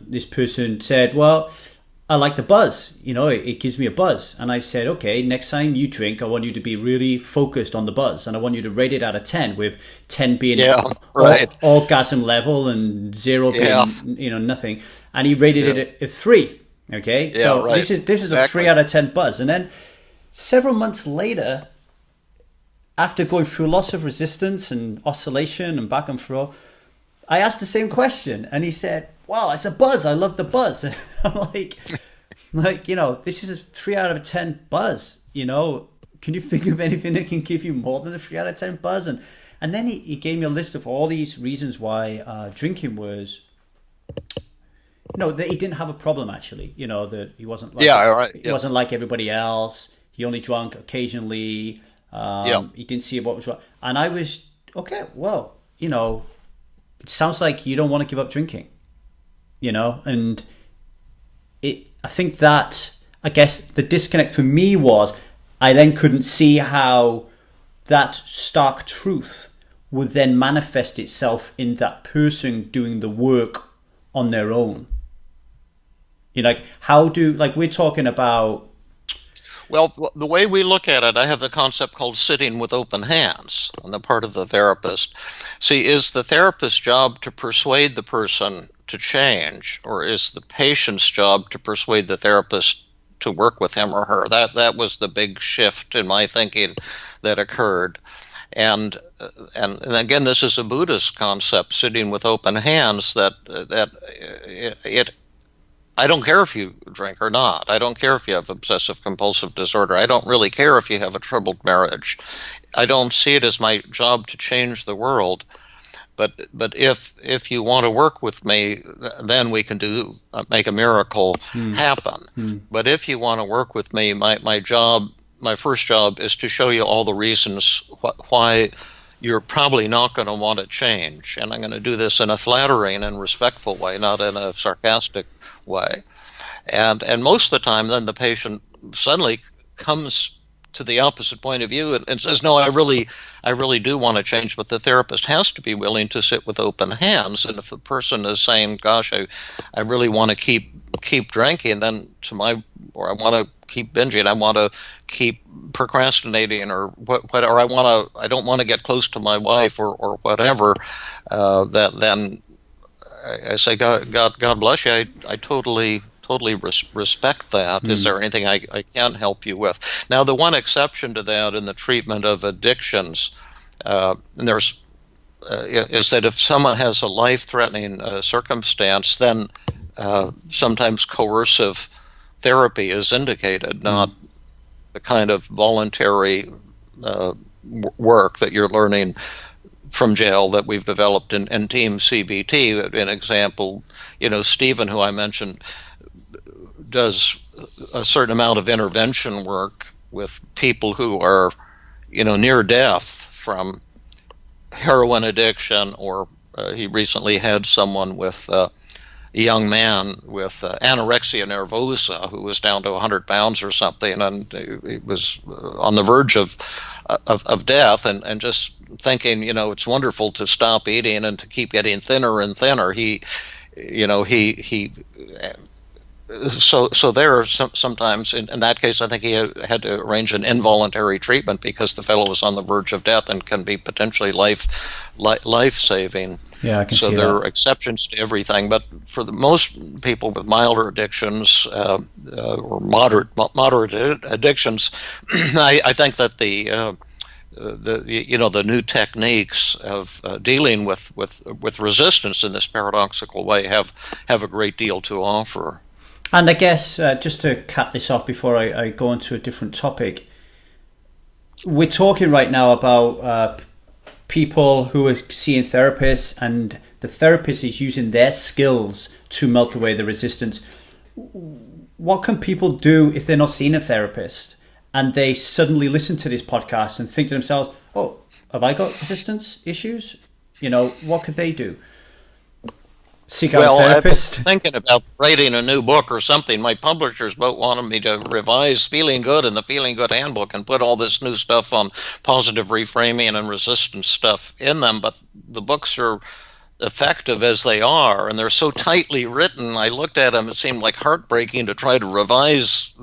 this person said, well, I like the buzz, it gives me a buzz. And I said, okay, next time you drink, I want you to be really focused on the buzz. And I want you to rate it out of 10, with 10 being orgasm level and 0 being, nothing. And he rated it at 3. Okay. So this is exactly. A 3 out of 10 buzz. And then several months later, after going through lots of resistance and oscillation and back and forth, I asked the same question, and he said, "Wow, it's a buzz. I love the buzz." I'm like, this is a 3 out of 10 buzz. Can you think of anything that can give you more than a 3 out of 10 buzz? And then he gave me a list of all these reasons why drinking was, that he didn't have a problem actually. That he wasn't like he wasn't like everybody else. He only drank occasionally. He didn't see what was wrong. And I was okay. Well, it sounds like you don't want to give up drinking. And I think that, I guess the disconnect for me was I then couldn't see how that stark truth would then manifest itself in that person doing the work on their own. We're talking about... Well, the way we look at it, I have the concept called sitting with open hands on the part of the therapist. See, is the therapist's job to persuade the person to change, or is the patient's job to persuade the therapist to work with him or her? That was the big shift in my thinking that occurred. And again, this is a Buddhist concept, sitting with open hands, that I don't care if you drink or not. I don't care if you have obsessive compulsive disorder. I don't really care if you have a troubled marriage. I don't see it as my job to change the world. But if you want to work with me, then we can make a miracle happen. But if you want to work with me, my first job is to show you all the reasons why you're probably not going to want to change. And I'm going to do this in a flattering and respectful way, not in a sarcastic way. And most of the time, then the patient suddenly comes to the opposite point of view and says, "No, I really do want to change." But the therapist has to be willing to sit with open hands. And if the person is saying, "Gosh, I really want to keep drinking," then or I want to keep binging, I want to keep procrastinating, or or I don't want to get close to my wife, or whatever, then I say, God bless you. I totally respect that. Is there anything I can help you with? Now, the one exception to that in the treatment of addictions, is that if someone has a life-threatening circumstance, then sometimes coercive therapy is indicated, not the kind of voluntary work that you're learning from jail that we've developed in Team CBT. An example, Stephen, who I mentioned, does a certain amount of intervention work with people who are, near death from heroin addiction, or he recently had someone with a young man with anorexia nervosa who was down to 100 pounds or something, and he was on the verge of death, and just thinking, it's wonderful to stop eating and to keep getting thinner and thinner. So there are sometimes, in that case, I think he had to arrange an involuntary treatment because the fellow was on the verge of death and can be potentially life-saving. Yeah, I can see that. So there are exceptions to everything, but for the most people with milder addictions or moderate addictions, I think that the new techniques of dealing with resistance in this paradoxical way have a great deal to offer. And I guess, just to cap this off before I go on to a different topic, we're talking right now about people who are seeing therapists, and the therapist is using their skills to melt away the resistance. What can people do if they're not seeing a therapist and they suddenly listen to this podcast and think to themselves, "Oh, have I got resistance issues?" What could they do? Seek out a therapist? I'm thinking about writing a new book or something. My publishers both wanted me to revise Feeling Good and the Feeling Good Handbook and put all this new stuff on positive reframing and resistance stuff in them, but the books are effective as they are, and they're so tightly written. I looked at them; it seemed like heartbreaking to try to revise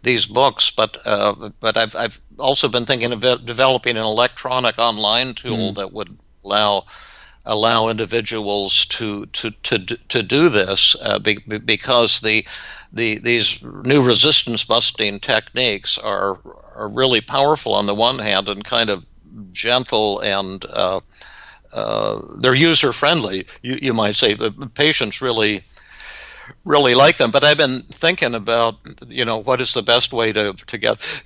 these books. But I've also been thinking about developing an electronic online tool that would allow allow individuals to do this because these new resistance busting techniques are really powerful on the one hand and kind of gentle, and they're user friendly. You might say the patients really like them. But I've been thinking about, what is the best way to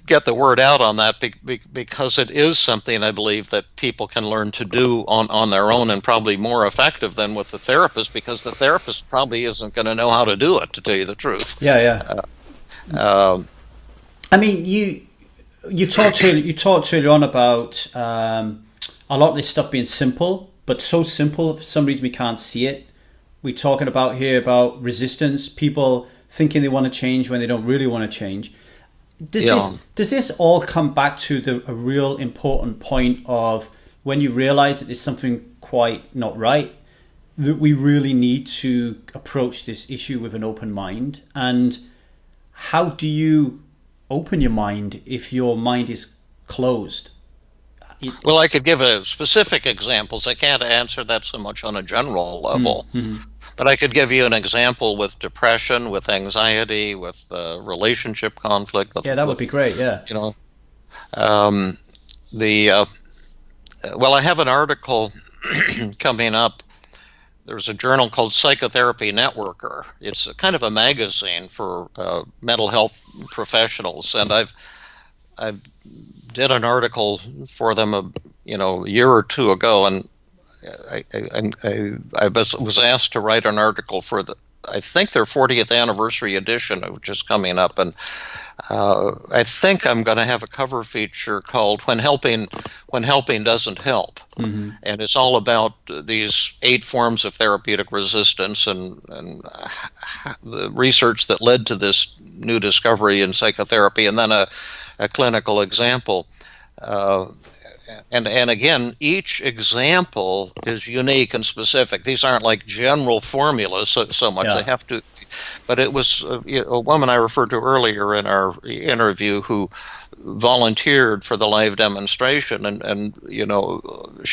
get the word out on that, because it is something I believe that people can learn to do on their own, and probably more effective than with the therapist, because the therapist probably isn't going to know how to do it, to tell you the truth. I mean, you talked earlier on about a lot of this stuff being simple, but so simple for some reason we can't see it. We're talking about resistance, people thinking they want to change when they don't really want to change. Does this all come back to a real important point of when you realize that there's something quite not right, that we really need to approach this issue with an open mind? And how do you open your mind if your mind is closed? Well, I could give specific examples. I can't answer that so much on a general level. Mm-hmm. But I could give you an example with depression, with anxiety, with relationship conflict. That would be great. Yeah. I have an article coming up. There's a journal called Psychotherapy Networker. It's a kind of a magazine for mental health professionals, and I've did an article for them a year or two ago, and I was asked to write an article for I think their 40th anniversary edition, which is coming up, and I think I'm going to have a cover feature called "When Helping Doesn't Help," mm-hmm. and it's all about these 8 forms of therapeutic resistance and the research that led to this new discovery in psychotherapy, and then a clinical example. And again, each example is unique and specific. These aren't like general formulas so much. They have to. But it was a woman I referred to earlier in our interview who volunteered for the live demonstration, and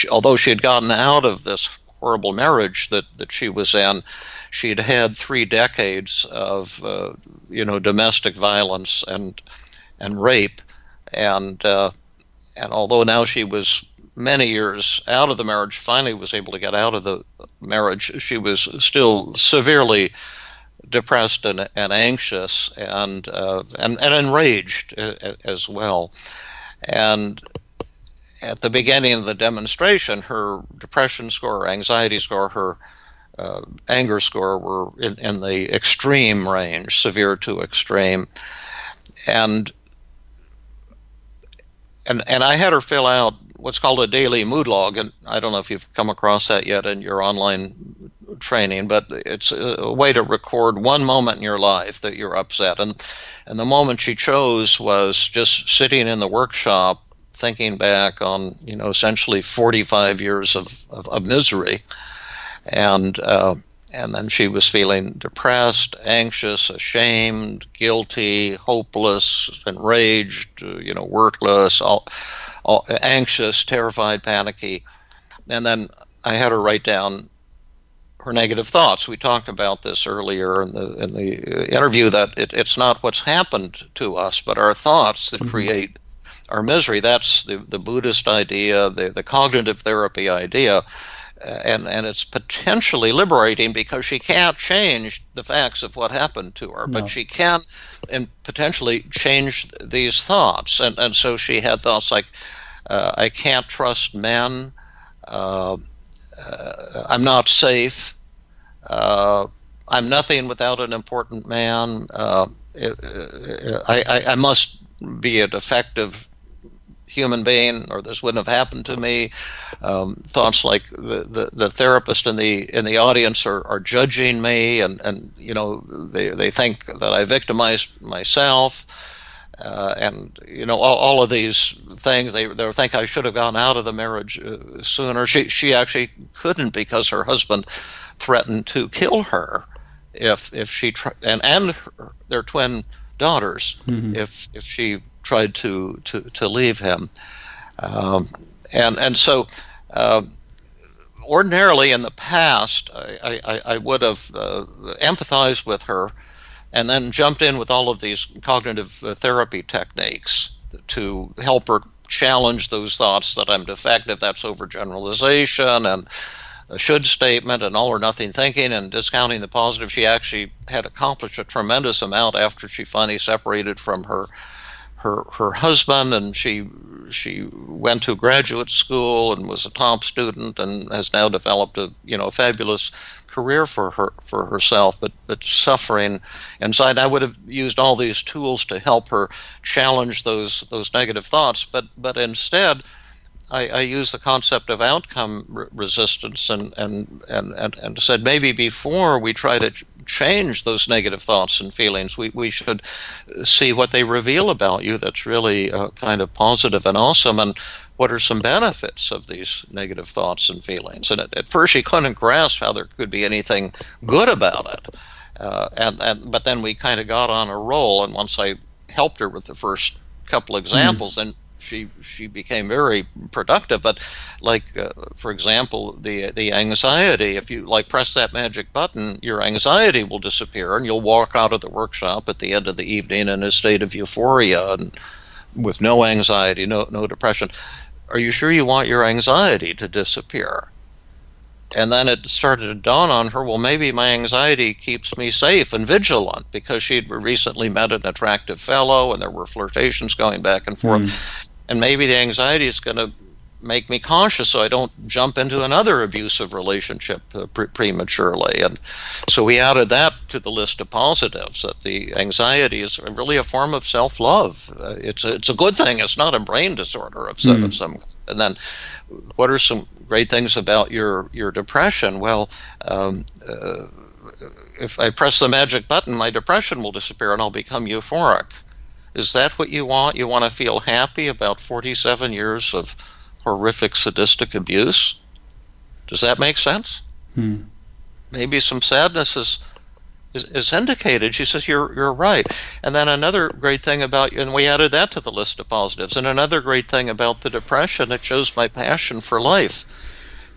although she had gotten out of this horrible marriage that she was in, she'd had 3 decades of domestic violence and rape, and although now she was many years out of the marriage, finally was able to get out of the marriage, she was still severely depressed and anxious and enraged as well. And at the beginning of the demonstration, her depression score, her anxiety score, her anger score were in the extreme range, severe to extreme. And I had her fill out what's called a daily mood log, and I don't know if you've come across that yet in your online training, but it's a way to record one moment in your life that you're upset. And the moment she chose was just sitting in the workshop thinking back on, essentially 45 years of misery. And then she was feeling depressed, anxious, ashamed, guilty, hopeless, enraged, worthless, all anxious, terrified, panicky. And then I had her write down her negative thoughts. We talked about this earlier in the interview, that it's not what's happened to us, but our thoughts that create our misery. That's the Buddhist idea, the cognitive therapy idea. And it's potentially liberating because she can't change the facts of what happened to her, but she can and potentially change these thoughts. And so she had thoughts like, I can't trust men, I'm not safe, I'm nothing without an important man, I must be a defective human being, or this wouldn't have happened to me. Thoughts like the therapist in the audience are judging me, and they think that I victimized myself, and all of these things. They think I should have gone out of the marriage sooner. She actually couldn't, because her husband threatened to kill her if she and their twin daughters if she tried to leave him, and so ordinarily in the past, I would have empathized with her and then jumped in with all of these cognitive therapy techniques to help her challenge those thoughts that I'm defective, that's overgeneralization, and a should statement, and all or nothing thinking, and discounting the positive. She actually had accomplished a tremendous amount after she finally separated from her husband, and she went to graduate school and was a top student and has now developed a fabulous career for herself, but suffering inside. I would have used all these tools to help her challenge those negative thoughts, but instead I used the concept of outcome resistance and said maybe before we try to change those negative thoughts and feelings, we should see what they reveal about you that's really kind of positive and awesome, and what are some benefits of these negative thoughts and feelings. And at first she couldn't grasp how there could be anything good about it, but then we kind of got on a roll, and once I helped her with the first couple examples, then she became very productive. But for example, the anxiety, if you press that magic button, your anxiety will disappear and you'll walk out of the workshop at the end of the evening in a state of euphoria and with no anxiety, no depression. Are you sure you want your anxiety to disappear? And then it started to dawn on her, well, maybe my anxiety keeps me safe and vigilant, because she'd recently met an attractive fellow and there were flirtations going back and forth. And maybe the anxiety is going to make me cautious so I don't jump into another abusive relationship prematurely. And so we added that to the list of positives, that the anxiety is really a form of self-love. It's a good thing. It's not a brain disorder of some. And then what are some great things about your depression? Well, if I press the magic button, my depression will disappear and I'll become euphoric. Is that what you want? You want to feel happy about 47 years of horrific sadistic abuse? Does that make sense? Maybe some sadness is indicated. She says, you're right. And then another great thing about you, and we added that to the list of positives, and another great thing about the depression, it shows my passion for life.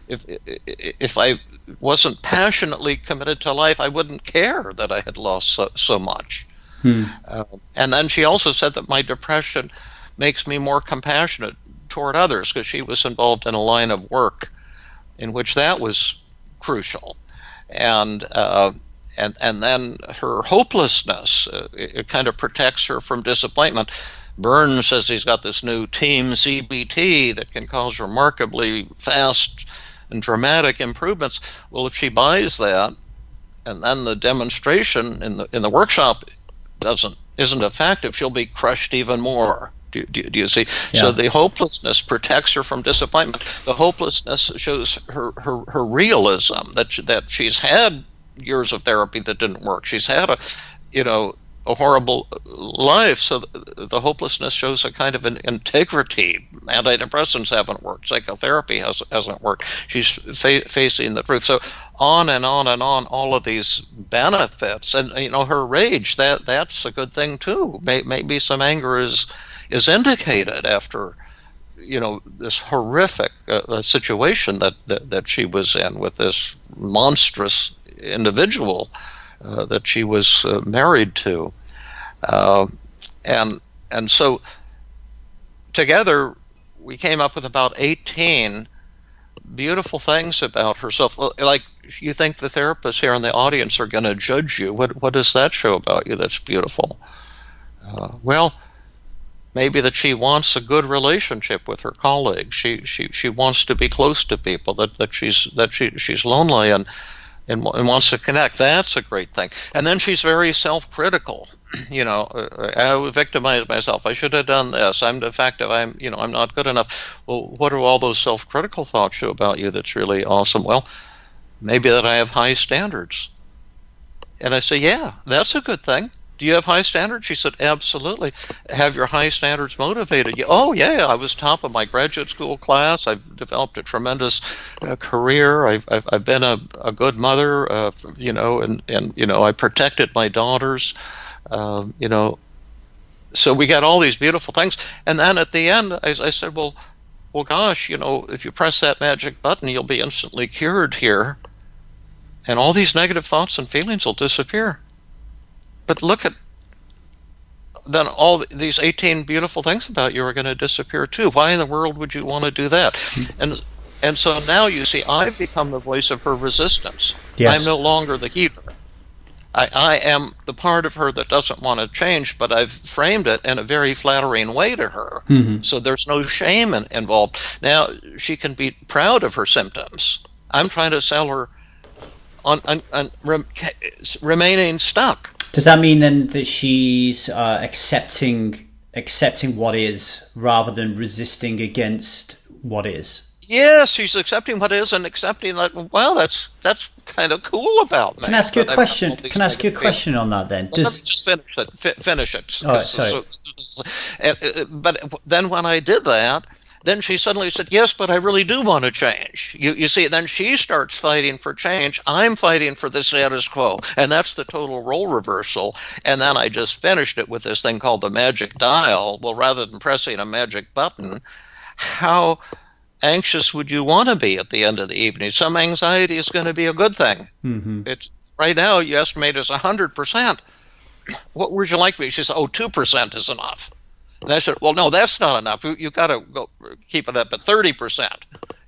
If I wasn't passionately committed to life, I wouldn't care that I had lost so much. And then she also said that my depression makes me more compassionate toward others, because she was involved in a line of work in which that was crucial. And then her hopelessness, it kind of protects her from disappointment. Burns says he's got this new team CBT that can cause remarkably fast and dramatic improvements. Well, if she buys that, and then the demonstration in the workshop isn't effective, she'll be crushed even more. Do you see? Yeah. So the hopelessness protects her from disappointment. The hopelessness shows her realism, that she's had years of therapy that didn't work. She's had a horrible life. So the hopelessness shows a kind of an integrity. Antidepressants haven't worked. Psychotherapy hasn't worked. She's facing the truth. So on and on and on, all of these benefits. And her rage, that's a good thing too. Maybe some anger is indicated after this horrific situation that she was in with this monstrous individual that she was married to, and so together we came up with about 18 beautiful things about herself. Like, you think the therapists here in the audience are going to judge you? What does that show about you that's beautiful? Well, maybe that she wants a good relationship with her colleagues. She wants to be close to people. That she's lonely and wants to connect. That's a great thing. And then she's very self-critical. I victimized myself. I should have done this. I'm defective. I'm not good enough. Well, what do all those self-critical thoughts show about you that's really awesome? Well, maybe that I have high standards. And I say, yeah, that's a good thing. Do you have high standards? She said, absolutely. Have your high standards motivated you? Oh, yeah, I was top of my graduate school class. I've developed a tremendous career. I've been a good mother, and I protected my daughters, So we got all these beautiful things. And then at the end, I said, well, well, gosh, if you press that magic button, you'll be instantly cured here, and all these negative thoughts and feelings will disappear. But look at, then all these 18 beautiful things about you are going to disappear too. Why in the world would you want to do that? And so now you see, I've become the voice of her resistance. Yes. I'm no longer the healer. I am the part of her that doesn't want to change, but I've framed it in a very flattering way to her. So there's no shame involved. Now, she can be proud of her symptoms. I'm trying to sell her on remaining stuck. Does that mean then that she's accepting what is rather than resisting against what is? Yes, she's accepting what is and accepting that. Well, that's kind of cool about me. Can I ask you a question? Can I ask you a question on that then? Let me just finish it. Oh, sorry. But then when I did that, then she suddenly said, yes, but I really do want to change. You see, then she starts fighting for change. I'm fighting for the status quo. And that's the total role reversal. And then I just finished it with this thing called the magic dial. Well, rather than pressing a magic button, how anxious would you want to be at the end of the evening? Some anxiety is going to be a good thing. It's right now you estimate it's 100%. What would you like to be? She said, 2% is enough. And I said, well, no, that's not enough. You got to go keep it up at 30%.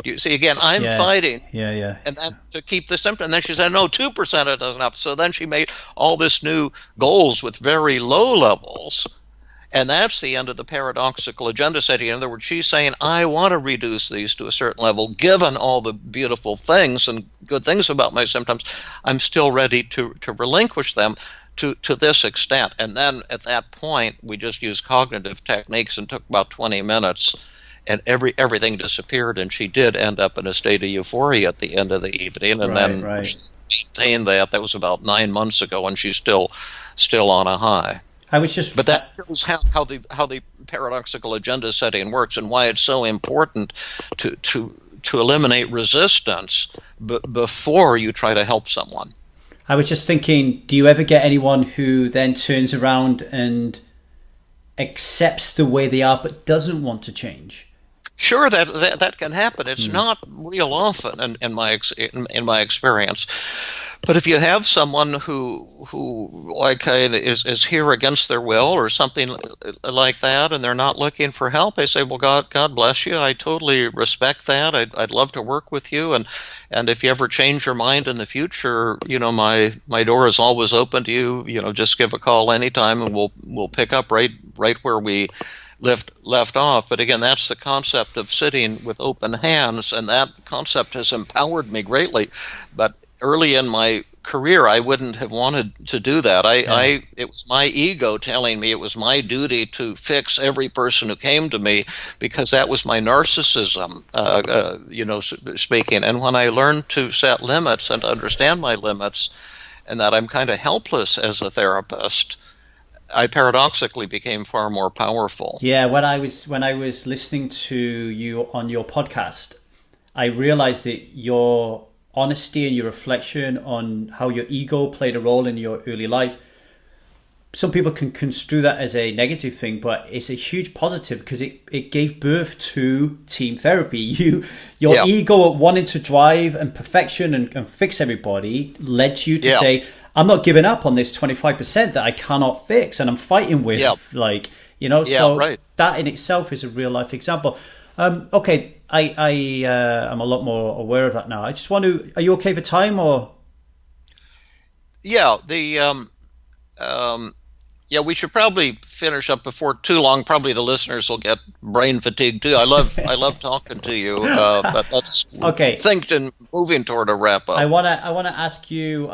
You see, again, I'm fighting. Yeah. And then to keep the symptom. And then she said, no, 2% is enough. So then she made all this new goals with very low levels. And that's the end of the paradoxical agenda setting. In other words, she's saying, I want to reduce these to a certain level. Given all the beautiful things and good things about my symptoms, I'm still ready to relinquish them to this extent. And then at that point, we just used cognitive techniques and took about 20 minutes, and everything disappeared. And she did end up in a state of euphoria at the end of the evening. And she maintained that. That was about 9 months ago, and she's still on a high. But that shows how the paradoxical agenda setting works and why it's so important to eliminate resistance before you try to help someone. I was just thinking, do you ever get anyone who then turns around and accepts the way they are but doesn't want to change? Sure, that can happen. It's not real often in my experience. But if you have someone who like is here against their will or something like that, and they're not looking for help, I say, well, God bless you. I totally respect that. I'd love to work with you, and if you ever change your mind in the future, my door is always open to you. Just give a call anytime, and we'll pick up right where we left off. But again, that's the concept of sitting with open hands, and that concept has empowered me greatly. But early in my career, I wouldn't have wanted to do that. It was my ego telling me it was my duty to fix every person who came to me, because that was my narcissism, speaking. And when I learned to set limits and to understand my limits, and that I'm kind of helpless as a therapist, I paradoxically became far more powerful. Yeah, when I was listening to you on your podcast, I realized that your honesty and your reflection on how your ego played a role in your early life, some people can construe that as a negative thing, but it's a huge positive because it gave birth to team therapy. Your ego wanting to drive and perfection and fix everybody led you to say, I'm not giving up on this 25% that I cannot fix, and I'm fighting with that in itself is a real life example. Okay, I am a lot more aware of that now. I just want to, are you okay for time or? Yeah, we should probably finish up before too long. Probably the listeners will get brain fatigue too. I love talking to you, but let's think and moving toward a wrap up. I wanna ask you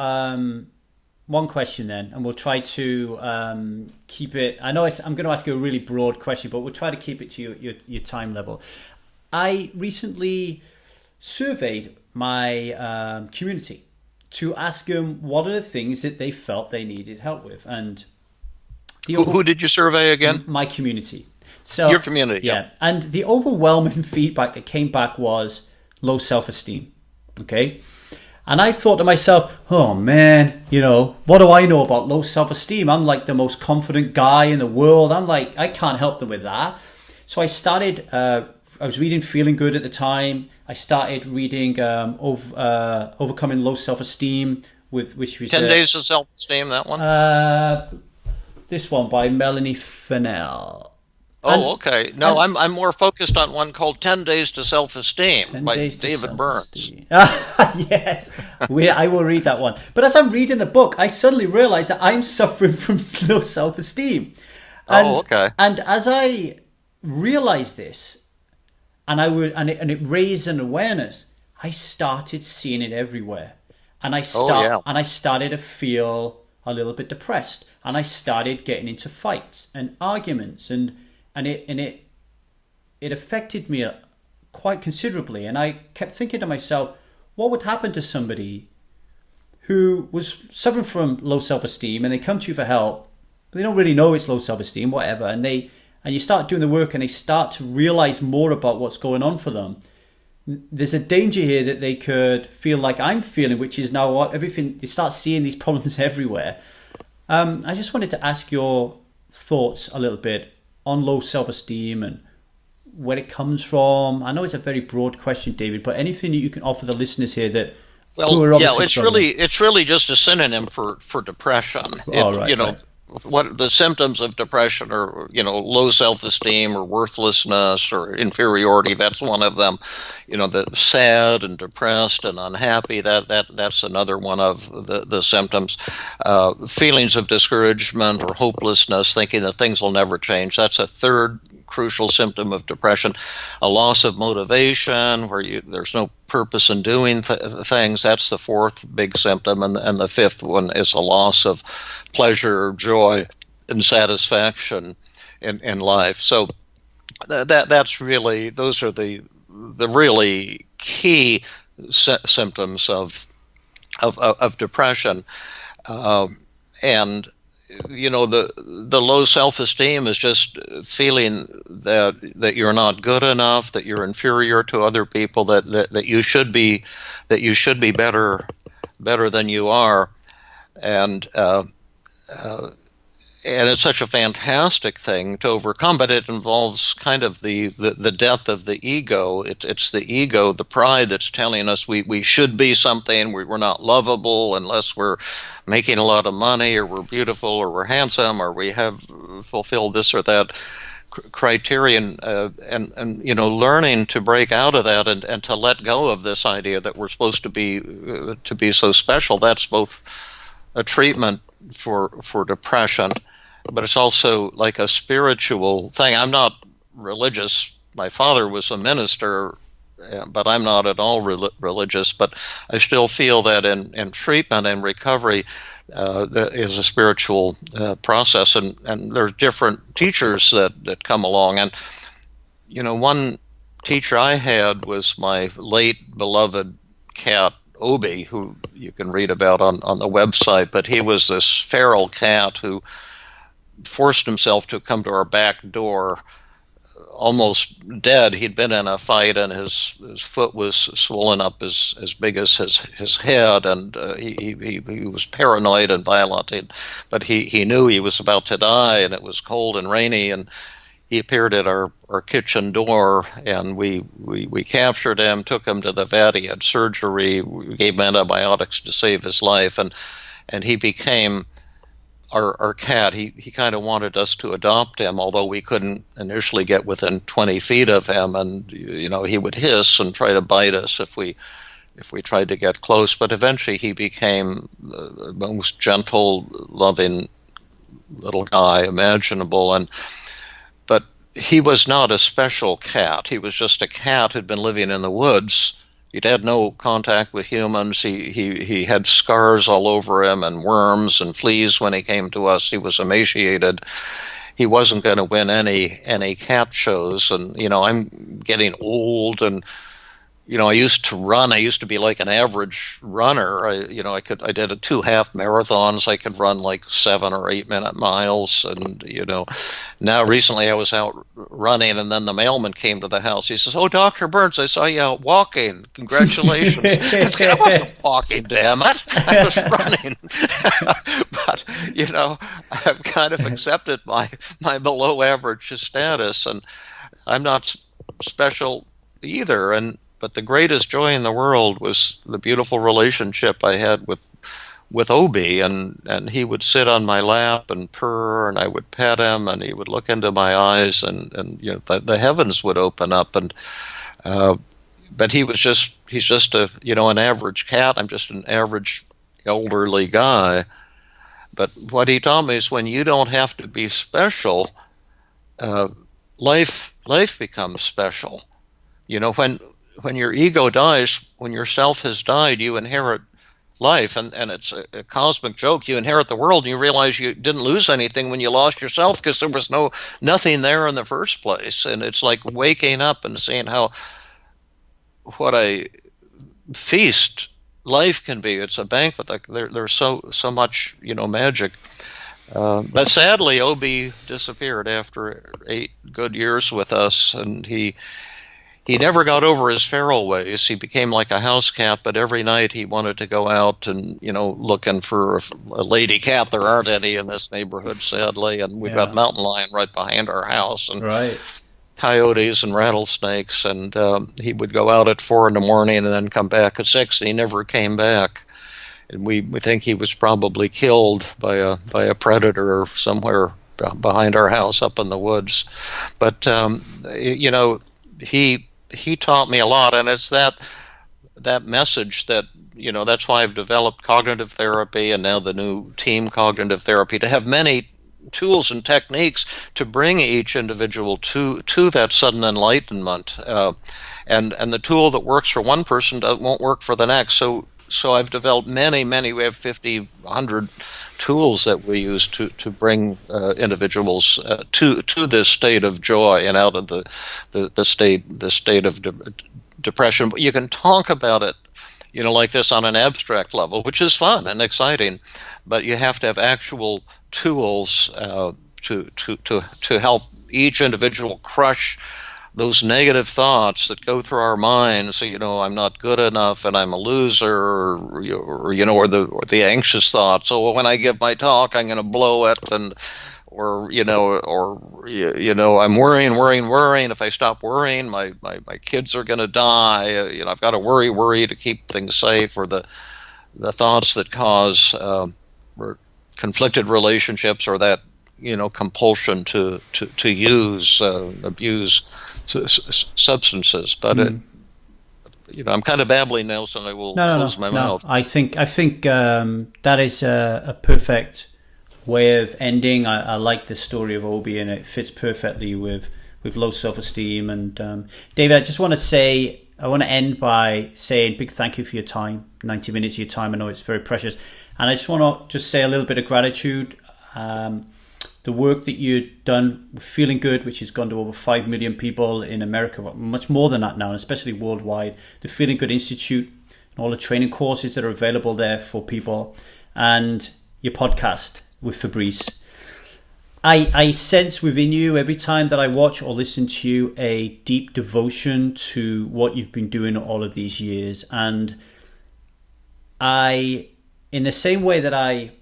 one question then, and we'll try to keep it. I know I'm going to ask you a really broad question, but we'll try to keep it to your time level. I recently surveyed my community to ask them what are the things that they felt they needed help with, and who did you survey again? My community. So your community, yeah. And the overwhelming feedback that came back was low self-esteem. Okay. And I thought to myself, oh man, what do I know about low self-esteem? I'm like the most confident guy in the world. I'm like, I can't help them with that. So I started I was reading Feeling Good at the time. I started reading Overcoming Low Self-Esteem, which was 10 Days of Self-Esteem, that one? This one by Melanie Fennell. Okay. No, I'm more focused on one called 10 Days to Self-Esteem by David Burns. Yes, I will read that one. But as I'm reading the book, I suddenly realized that I'm suffering from low self-esteem. And as I realized this, and it raised an awareness, I started seeing it everywhere. And I started to feel a little bit depressed. And I started getting into fights and arguments, and it affected me quite considerably. And I kept thinking to myself, what would happen to somebody who was suffering from low self-esteem and they come to you for help, but they don't really know it's low self-esteem, whatever, and you start doing the work and they start to realize more about what's going on for them. There's a danger here that they could feel like I'm feeling, which is now everything. You start seeing these problems everywhere. I just wanted to ask your thoughts a little bit on low self-esteem and where it comes from. I know it's a very broad question, David, but anything that you can offer the listeners here that it's really just a synonym for depression. What the symptoms of depression are, low self-esteem or worthlessness or inferiority. That's one of them. The sad and depressed and unhappy. That's another one of the symptoms. Feelings of discouragement or hopelessness, thinking that things will never change. That's a third crucial symptom of depression. A loss of motivation, where there's no purpose in doing things. That's the fourth big symptom, and the fifth one is a loss of pleasure, joy, and satisfaction in life. So that's really, those are the really key symptoms of depression, and the low self-esteem is just feeling that you're not good enough, that you're inferior to other people, that you should be better than you are, and it's such a fantastic thing to overcome, but it involves kind of the death of the ego. It's the ego, the pride, that's telling us we should be something. We're not lovable unless we're making a lot of money, or we're beautiful, or we're handsome, or we have fulfilled this or that criterion, and learning to break out of that and to let go of this idea that we're supposed to be so special. That's both a treatment for depression, but it's also like a spiritual thing. I'm not religious. My father was a minister, but I'm not at all religious. But I still feel that in treatment and recovery there is a spiritual process, and there's different teachers that come along. And one teacher I had was my late beloved cat Obi, who you can read about on the website, but he was this feral cat who forced himself to come to our back door almost dead. He'd been in a fight, and his foot was swollen up as big as his head, and he was paranoid and violent, but he knew he was about to die, and it was cold and rainy, and he appeared at our kitchen door, and we captured him, took him to the vet. He had surgery. We gave him antibiotics to save his life, and he became our cat. He kind of wanted us to adopt him, although we couldn't initially get within 20 feet of him, and he would hiss and try to bite us if we tried to get close. But eventually he became the most gentle, loving little guy imaginable, but he was not a special cat. He was just a cat who'd been living in the woods. He'd had no contact with humans. He had scars all over him and worms and fleas when he came to us. He was emaciated. He wasn't going to win any cat shows. And, I'm getting old, and, I used to run. I used to be like an average runner. I did 2 half marathons. I could run like 7 or 8 minute miles. And, now recently I was out running, and then the mailman came to the house. He says, "Oh, Dr. Burns, I saw you out walking. Congratulations." I wasn't walking, damn it. I was running. But, I've kind of accepted my below average status, and I'm not special either. But the greatest joy in the world was the beautiful relationship I had with Obi, and he would sit on my lap and purr, and I would pet him, and he would look into my eyes, and the heavens would open up. And but he's just an average cat. I'm just an average elderly guy. But what he taught me is when you don't have to be special, life becomes special. When your ego dies, when your self has died, you inherit life, and it's a cosmic joke. You inherit the world, and you realize you didn't lose anything when you lost yourself, because there was nothing there in the first place. And it's like waking up and seeing what a feast life can be. It's a banquet. Like there's so much magic. But sadly, Obi disappeared after 8 good years with us, and he never got over his feral ways. He became like a house cat, but every night he wanted to go out and, looking for a lady cat. There aren't any in this neighborhood, sadly, and we've got mountain lion right behind our house, and coyotes and rattlesnakes, and he would go out at 4 a.m. and then come back at 6, and he never came back. And we think he was probably killed by a predator somewhere behind our house up in the woods. But, he taught me a lot, and it's that message that, that's why I've developed cognitive therapy and now the new team cognitive therapy, to have many tools and techniques to bring each individual to that sudden enlightenment. And the tool that works for one person won't work for the next. So I've developed many, we have 50, 100 tools that we use to bring individuals to this state of joy and out of the state of depression. But you can talk about it, like this on an abstract level, which is fun and exciting, but you have to have actual tools to help each individual crush those negative thoughts that go through our minds. So, I'm not good enough, and I'm a loser, or the anxious thoughts. So when I give my talk, I'm going to blow it, and I'm worrying. If I stop worrying, my kids are going to die. I've got to worry to keep things safe, or the thoughts that cause conflicted relationships, or that compulsion to abuse substances. But I'm kind of babbling now, so I will close my mouth. I think that is a perfect way of ending. I like the story of Obi, and it fits perfectly with low self-esteem. And David, I just want to end by saying big thank you for your time. 90 minutes of your time. I know it's very precious, and I just want to say a little bit of gratitude. The work that you've done with Feeling Good, which has gone to over 5 million people in America, much more than that now, and especially worldwide, the Feeling Good Institute, and all the training courses that are available there for people, and your podcast with Fabrice. I sense within you, every time that I watch or listen to you, a deep devotion to what you've been doing all of these years. And in the same way that I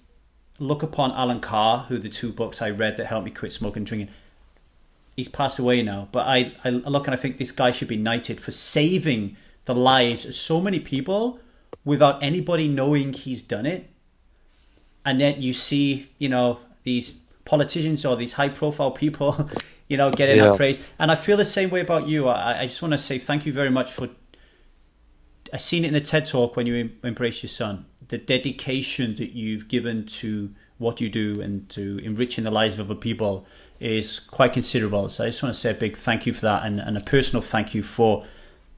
look upon Alan Carr, who the 2 books I read that helped me quit smoking and drinking, he's passed away now, but I look and I think this guy should be knighted for saving the lives of so many people without anybody knowing he's done it. And then you see, these politicians or these high profile people, getting that praise. And I feel the same way about you. I just want to say thank you very much for, I seen it in the TED Talk when you embraced your son, the dedication that you've given to what you do and to enriching the lives of other people is quite considerable. So I just want to say a big thank you for that, and a personal thank you for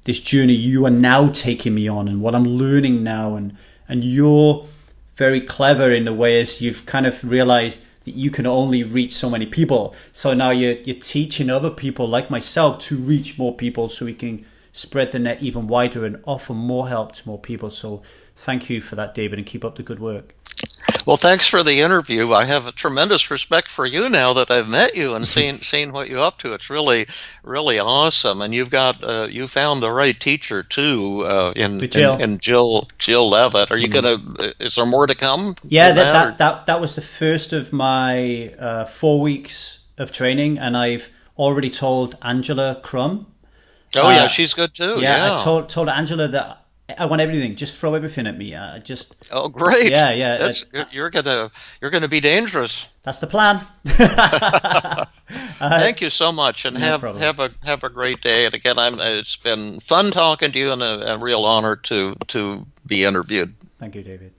this journey you are now taking me on, and what I'm learning now. And you're very clever in the ways you've kind of realized that you can only reach so many people. So now you're teaching other people like myself to reach more people, so we can spread the net even wider and offer more help to more people. So thank you for that, David, and keep up the good work. Well, thanks for the interview. I have a tremendous respect for you now that I've met you and seen what you're up to. It's really, really awesome. And you've got you found the right teacher too in Jill Levitt. Are you gonna? Is there more to come? Yeah, that was the first of my 4 weeks of training, and I've already told Angela Crum Oh yeah, she's good too. Yeah. I told Angela that I want everything. Just throw everything at me. Just. Oh, great. Yeah. You're gonna be dangerous. That's the plan. Thank you so much, and No have a great day. And again, it's been fun talking to you, and a real honor to be interviewed. Thank you, David.